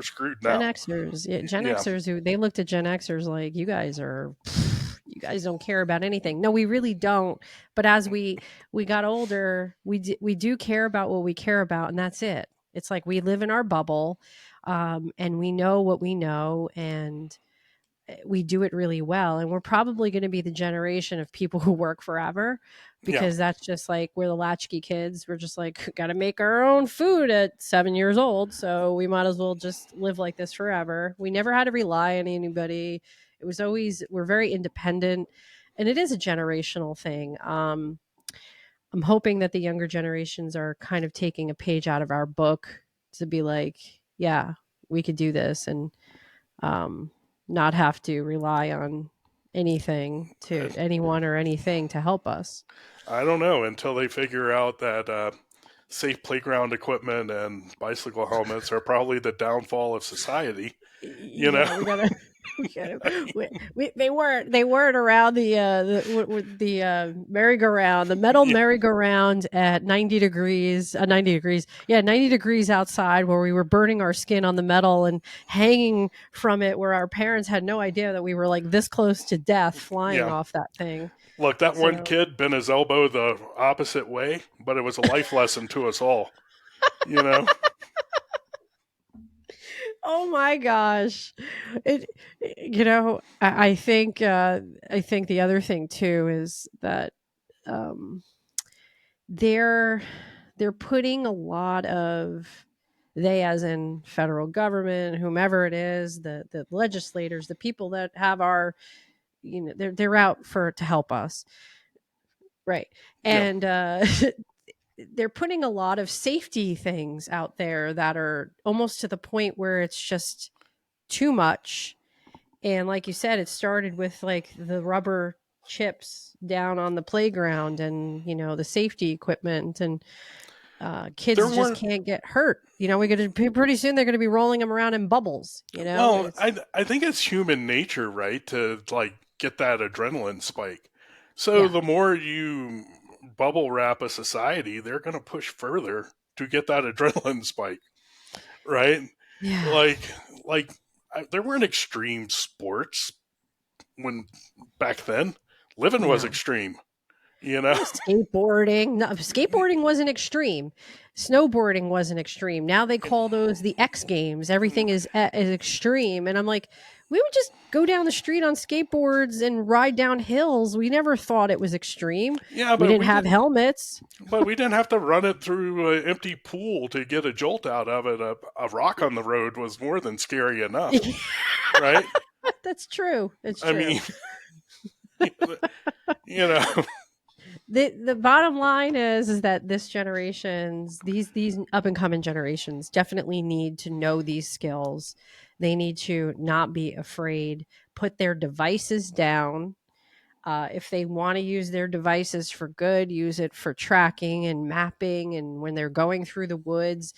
screwed Gen now." Xers, yeah, Gen Yeah, Xers who they looked at Gen Xers like you guys are, you guys don't care about anything. No, we really don't. But as we got older, we do care about what we care about, and that's it. It's like we live in our bubble, and we know what we know, and we do it really well. And we're probably going to be the generation of people who work forever, yeah. because that's just like we're the latchkey kids. We're just like, got to make our own food at 7 years old. So we might as well just live like this forever. We never had to rely on anybody. It was always, we're very independent, and it is a generational thing. I'm hoping that the younger generations are kind of taking a page out of our book to be like, yeah, we could do this, and um, not have to rely on anyone or anything to help us. I don't know until they figure out that safe playground equipment and bicycle helmets are probably the downfall of society. You know, Yeah, we gotta. We gotta. They weren't around the merry-go-round, the metal yeah, merry-go-round at 90 degrees, 90 degrees, yeah, 90 degrees outside, where we were burning our skin on the metal and hanging from it, where our parents had no idea that we were like this close to death flying yeah. off that thing. Look, that one So, kid bent his elbow the opposite way, but it was a life lesson to us all. You know, oh my gosh, it. I think the other thing too is that um, they're they're putting a lot of, they as in federal government, whomever it is, the legislators, the people that have our, they're out for to help us, right? yeah. And they're putting a lot of safety things out there that are almost to the point where it's just too much. And like you said, it started with like the rubber chips down on the playground, and the safety equipment, and There kids just weren't. can't get hurt. We going to pretty soon they're going to be rolling them around in bubbles. Well, It's I think it's human nature, right, to like get that adrenaline spike. So yeah, the more you bubble wrap a society, they're going to push further to get that adrenaline spike, right? yeah, Like, there weren't extreme sports when back then. Living was no. extreme, you know. Skateboarding. No, skateboarding wasn't extreme. Snowboarding wasn't extreme. Now they call those the X Games. Everything is extreme, and I'm like, we would just go down the street on skateboards and ride down hills. We never thought it was extreme. Yeah, We but didn't we have didn't. helmets. But we didn't have to run it through an empty pool to get a jolt out of it. A rock on the road was more than scary enough, right? That's true. It's I true. mean, you know, The bottom line is that this generations, these up and coming generations, definitely need to know these skills. They need to not be afraid, put their devices down. If they want to use their devices for good, use it for tracking and mapping, and when they're going through the woods.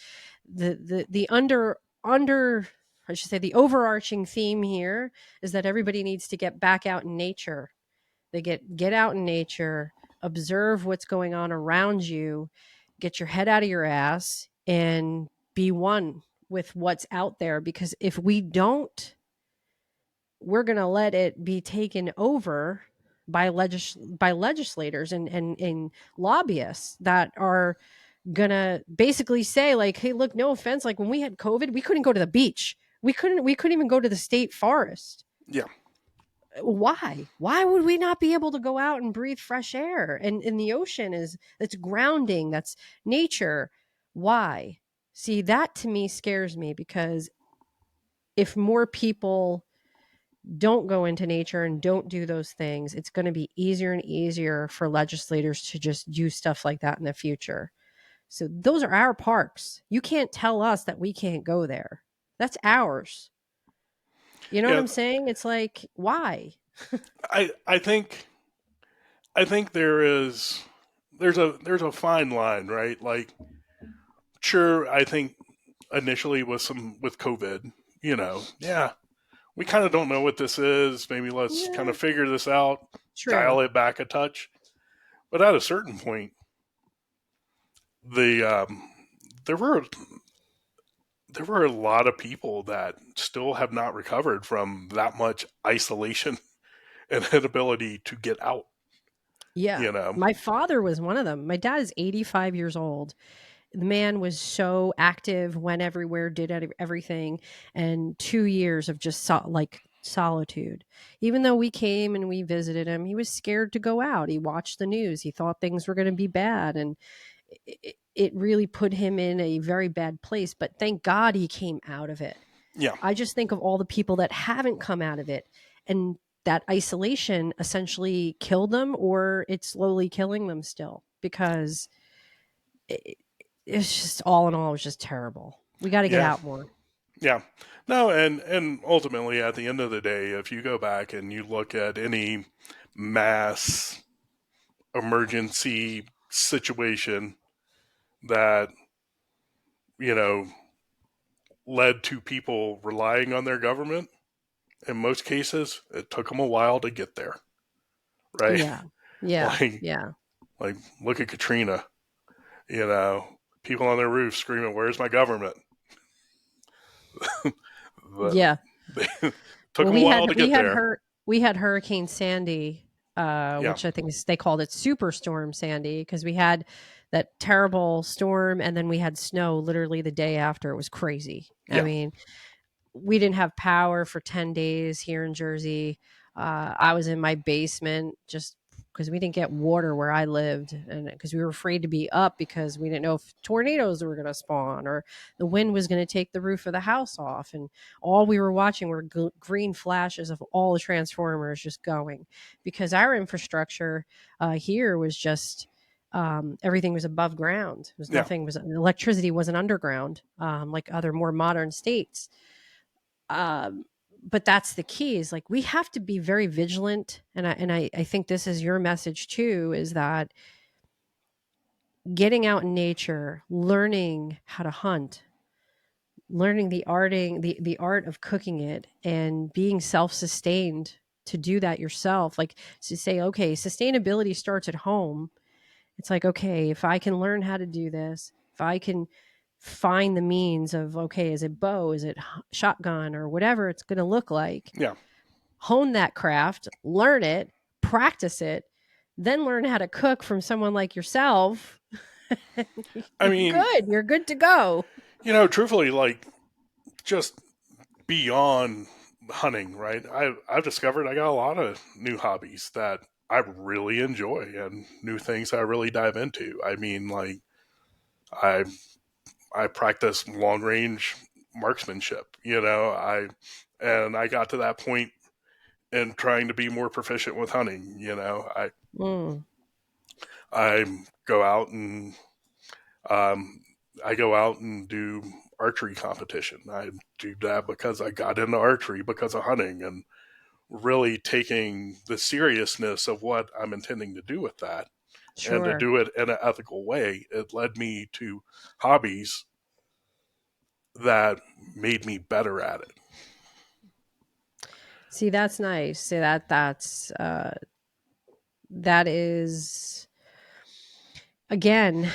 The under I should say the overarching theme here is that everybody needs to get back out in nature. They get out in nature, observe what's going on around you, get your head out of your ass, and be one with what's out there. Because if we don't, we're going to let it be taken over by legislators and lobbyists that are gonna basically say like, hey, look, no offense, like when we had COVID, we couldn't go to the beach, we couldn't even go to the state forest. yeah, Why would we not be able to go out and breathe fresh air? And in the ocean is, that's grounding, that's nature. Why? See, that to me scares me, because if more people don't go into nature and don't do those things, it's going to be easier and easier for legislators to just do stuff like that in the future. So those are our parks. You can't tell us that we can't go there. That's ours. You know what yeah. I'm saying? It's like, why? I think there's a fine line, right? Like, sure, I think initially with COVID, yeah, we kind of don't know what this is. Maybe let's kind Yeah, of figure this out, true. dial it back a touch. But at a certain point, the there were a lot of people that still have not recovered from that much isolation and inability to get out. Yeah. You know, My father was one of them. My dad is 85 years old. The man was so active, went everywhere, did everything, and 2 years of just like solitude. Even though we came and we visited him, he was scared to go out. He watched the news. He thought things were going to be bad, and it really put him in a very bad place. But thank God he came out of it. yeah, I just think of all the people that haven't come out of it, and that isolation essentially killed them, or it's slowly killing them still, because it, it's just, all in all, it was just terrible. We got to get yeah, out more. yeah. No, and ultimately, at the end of the day, if you go back and you look at any mass emergency situation that you know led to people relying on their government, in most cases, it took them a while to get there, right? Yeah. Yeah. like, Yeah. like look at Katrina. You know, people on their roofs screaming, "Where's my government?" But Yeah. they took Well, them a while to get there. we had Hurricane Sandy, Yeah, which I think they called it Superstorm Sandy, because we had that terrible storm, and then we had snow literally the day after. It was crazy. I yeah, mean, we didn't have power for 10 days here in Jersey. I was in my basement just because we didn't get water where I lived, and because we were afraid to be up because we didn't know if tornadoes were going to spawn or the wind was going to take the roof of the house off. And all we were watching were green flashes of all the transformers just going, because our infrastructure here was just everything was above ground. It was yeah. nothing was electricity wasn't underground, like other more modern states. um but that's the key, is like we have to be very vigilant, and I think this is your message too, is that getting out in nature, learning how to hunt, learning the art of cooking it, and being self-sustained to do that yourself, like to say, okay, sustainability starts at home. It's like, okay, if I can learn how to do this, if I can find the means of, okay, is it bow, is it shotgun, or whatever it's going to look like, Yeah. hone that craft, learn it, practice it, then learn how to cook from someone like yourself. I You're mean, good. You're good to go. truthfully, like just beyond hunting, right? I've discovered I got a lot of new hobbies that I really enjoy and new things I really dive into. I mean, like I I practice long range marksmanship. I got to that point in trying to be more proficient with hunting. Mm, I go out and um, I go out and do archery competition. I do that because I got into archery because of hunting and really taking the seriousness of what I'm intending to do with that and to sure. do it in an ethical way. It led me to hobbies that made me better at it. See, that's nice. See, that is, again,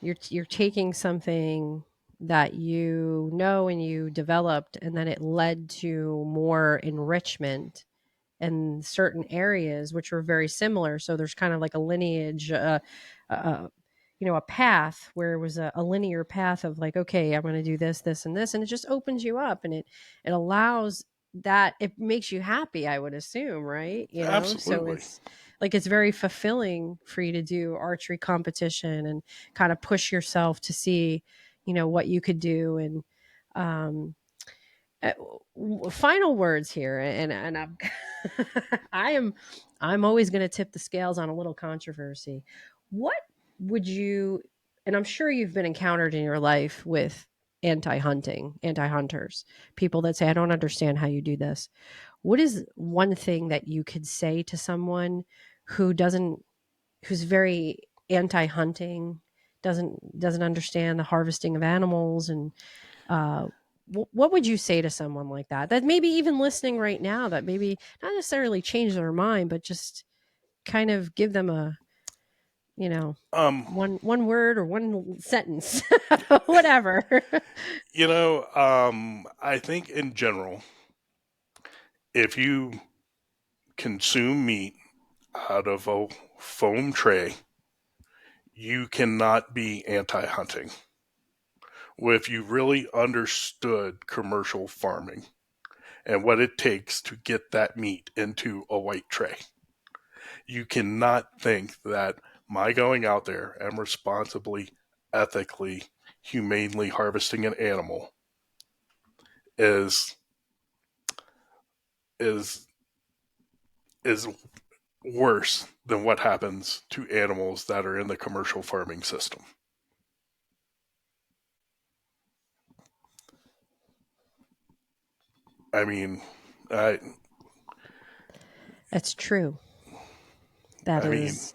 you're taking something that you know and you developed, and then it led to more enrichment in certain areas which were very similar. So there's kind of like a lineage, uh, a path where it was a linear path of like, okay, I'm going to do this, this, and this, and it just opens you up, and it allows that, it makes you happy, I would assume, right? So Absolutely. it's like it's very fulfilling for you to do archery competition and kind of push yourself to see, what you could do. And um, uh, final words here, and I'm I am I'm always going to tip the scales on a little controversy. What would you, and I'm sure you've been encountered in your life with anti-hunters, people that say, I don't understand how you do this. What is one thing that you could say to someone who doesn't who's very anti-hunting, doesn't understand the harvesting of animals, and uh, what would you say to someone like that? That maybe even listening right now, that maybe not necessarily change their mind, but just kind of give them a, you know, Um, one word or one sentence, whatever. I think in general, if you consume meat out of a foam tray, you cannot be anti-hunting. If you really understood commercial farming and what it takes to get that meat into a white tray, you cannot think that my going out there and responsibly, ethically, humanely harvesting an animal is is is worse than what happens to animals that are in the commercial farming system. I mean, I That's true. That I mean, is,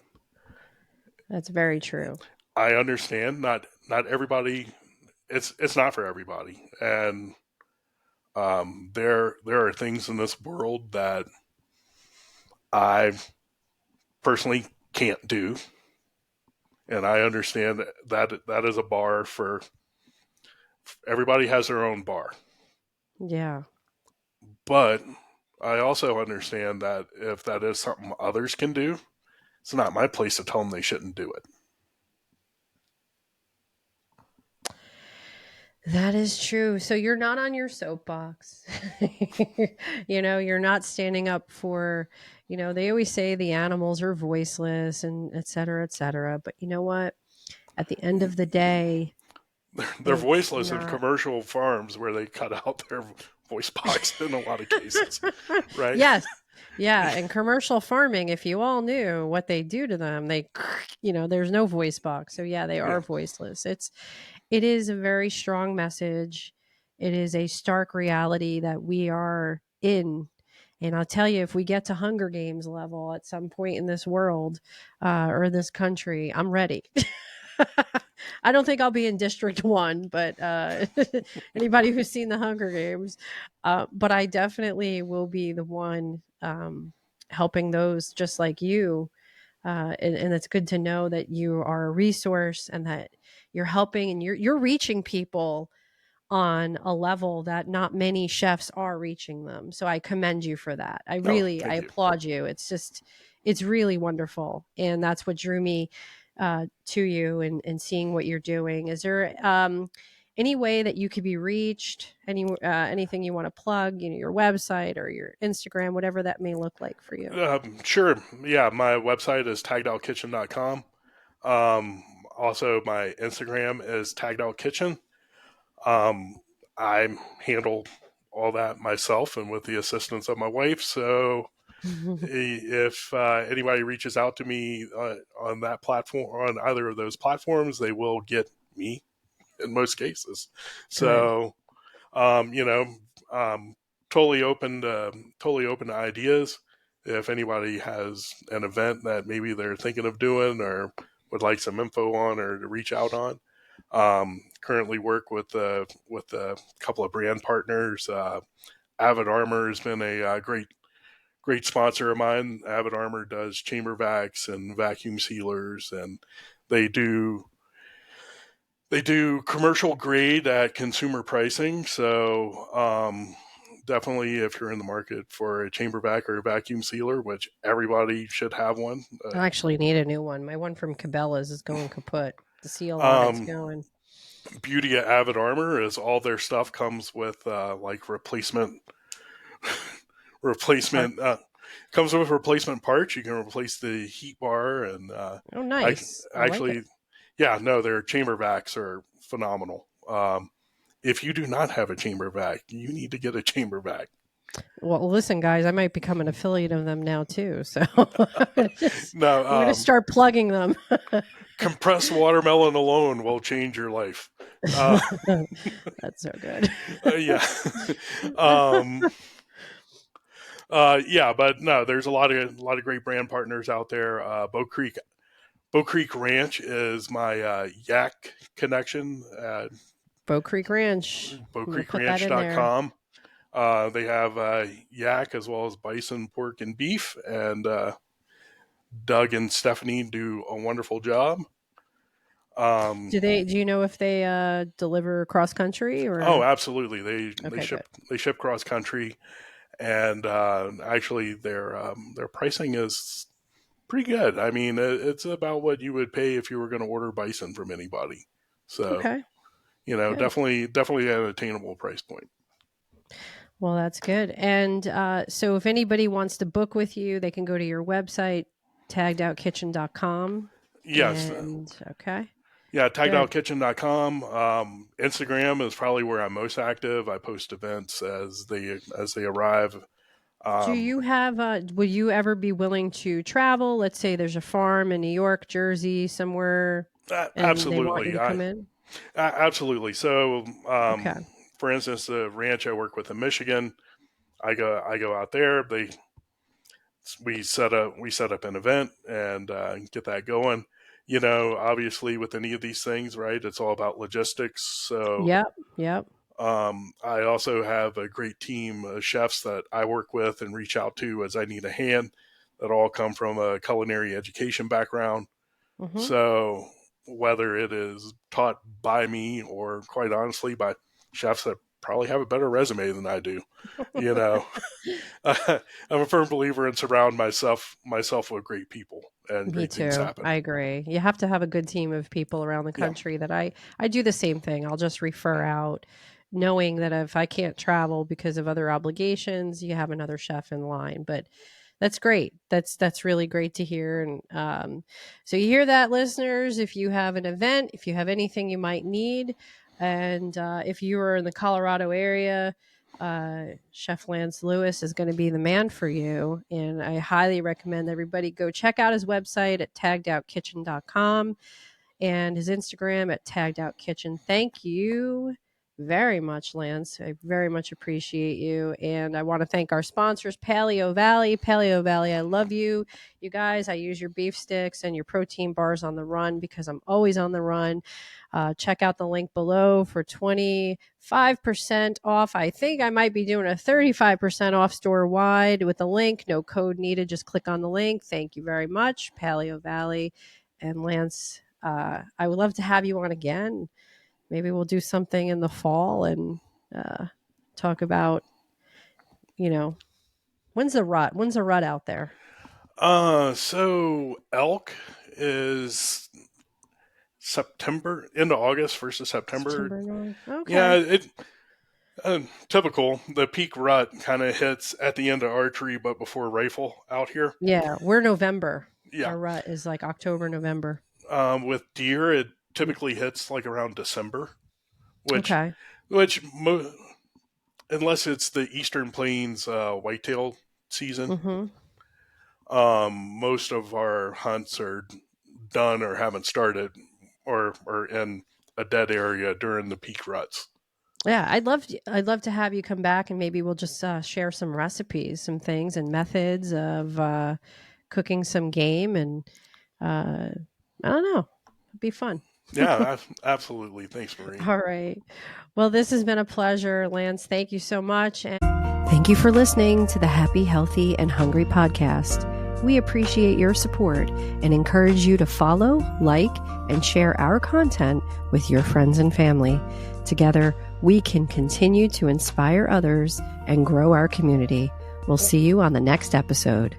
that's very true. I understand not everybody. It's not for everybody, and there are things in this world that I personally can't do, and I understand that is a bar for everybody has their own bar. Yeah. But I also understand that if that is something others can do, it's not my place to tell them they shouldn't do it. That is true. So you're not on your soapbox. You're not standing up for, they always say the animals are voiceless and et cetera, et cetera. But you know what? At the end of the day, They're it's voiceless in not. commercial farms where they cut out their voice box in a lot of cases, right? Yes. Yeah. And commercial farming, if you all knew what they do to them, there's no voice box. So yeah, they Yeah. are voiceless. It is a very strong message. It is a stark reality that we are in. And I'll tell you, if we get to Hunger Games level at some point in this world or this country, I'm ready. I don't think I'll be in District 1, but anybody who's seen the Hunger Games, but I definitely will be the one helping those just like you. And it's good to know that you are a resource and that you're helping and you're reaching people on a level that not many chefs are reaching them. So I commend you for that. No, I thank you. applaud you. It's really wonderful. And that's what drew me to you and seeing what you're doing. Is there any way that you could be reached? Anything you want to plug, your website or your Instagram, whatever that may look like for you? Sure. Yeah, my website is taggedoutkitchen.com. Also, my Instagram is taggedoutkitchen. I handle all that myself and with the assistance of my wife. So if anybody reaches out to me on that platform, on either of those platforms, they will get me in most cases. Good. So, um, you know, um, totally open to ideas. If anybody has an event that maybe they're thinking of doing or would like some info on or to reach out on, currently work with a couple of brand partners. Avid Armor has been a great sponsor of mine. Avid Armor does chamber vacs and vacuum sealers, and they do they do commercial grade at consumer pricing. So definitely, if you're in the market for a chamber vac or a vacuum sealer, which everybody should have one. I actually need a new one. My one from Cabela's is going kaput. The seal on it's Um, going. Beauty of Avid Armor is all their stuff comes with like Part. replacement comes with replacement parts. You can replace the heat bar and Oh, I nice. I like it. actually, yeah, no, their chamber vacs are phenomenal. If you do not have a chamber vac, you need to get a chamber vac. Well, listen, guys, I might become an affiliate of them now too. So I'm No, gonna start plugging them. compressed watermelon alone will change your life. Uh, That's so good. yeah. um, yeah, but no, there's a lot of great brand partners out there. Bow Creek Ranch is my yak connection. Bow Creek Ranch. We'll put that in there. bowcreekranch.com. They have yak as well as bison, pork, and beef. And Doug and Stephanie do a wonderful job. Do you know if they deliver cross country or? Oh, absolutely. Okay, They ship cross country, and actually their pricing is pretty good. I mean, it's about what you would pay if you were going to order bison from anybody. So, okay. Good. definitely an attainable price point. Well, that's good. And so if anybody wants to book with you, they can go to your website, taggedoutkitchen.com. Yes. Okay. Yeah, taggedoutkitchen.com. Instagram is probably where I'm most active. I post events as they arrive. Do you have? Would you ever be willing to travel? Let's say there's a farm in New York, Jersey, somewhere, and absolutely. they want you to come in. Absolutely. So, Okay. for instance, the ranch I work with in Michigan, I go out there. We set up an event and get that going. You know, obviously with any of these things, right? It's all about logistics. So, yep. I also have a great team of chefs that I work with and reach out to as I need a hand, that all come from a culinary education background. Mm-hmm. So whether it is taught by me or quite honestly by chefs that probably have a better resume than I do, you know, I'm a firm believer in surround myself with great people, and great things happen. I agree. You have to have a good team of people around the country. That I do the same thing. I'll just refer out, knowing that if I can't travel because of other obligations, you have another chef in line. But that's great. That's really great to hear. And so you hear that, listeners. If you have an event, if you have anything you might need, and if you are in the Colorado area, Chef Lance Lewis is going to be the man for you. And I highly recommend everybody go check out his website at taggedoutkitchen.com and his Instagram at taggedoutkitchen. Thank you very much, Lance. I very much appreciate you. And I want to thank our sponsors, Paleo Valley. Paleo Valley, I love you. You guys, I use your beef sticks and your protein bars on the run because I'm always on the run. Check out the link below for 25% off. I think I might be doing a 35% off store-wide with a link. No code needed. Just click on the link. Thank you very much, Paleo Valley. And Lance, I would love to have you on again. Maybe we'll do something in the fall and talk about, when's the rut? When's the rut out there? So elk is September, into August, 1st of September. Okay. Yeah, typical. The peak rut kind of hits at the end of archery, but before rifle out here. Yeah, we're November. Yeah. Our rut is like October, November. With deer, it typically hits like around December, which unless it's the Eastern Plains whitetail season, most of our hunts are done or haven't started or in a dead area during the peak ruts. Yeah, I'd love to have you come back, and maybe we'll just share some recipes, some things and methods of cooking some game, and I don't know, it'd be fun. Yeah, absolutely. Thanks, Marie. All right. Well, this has been a pleasure, Lance. Thank you so much. And thank you for listening to the Happy, Healthy, and Hungry podcast. We appreciate your support and encourage you to follow, like, and share our content with your friends and family. Together, we can continue to inspire others and grow our community. We'll see you on the next episode.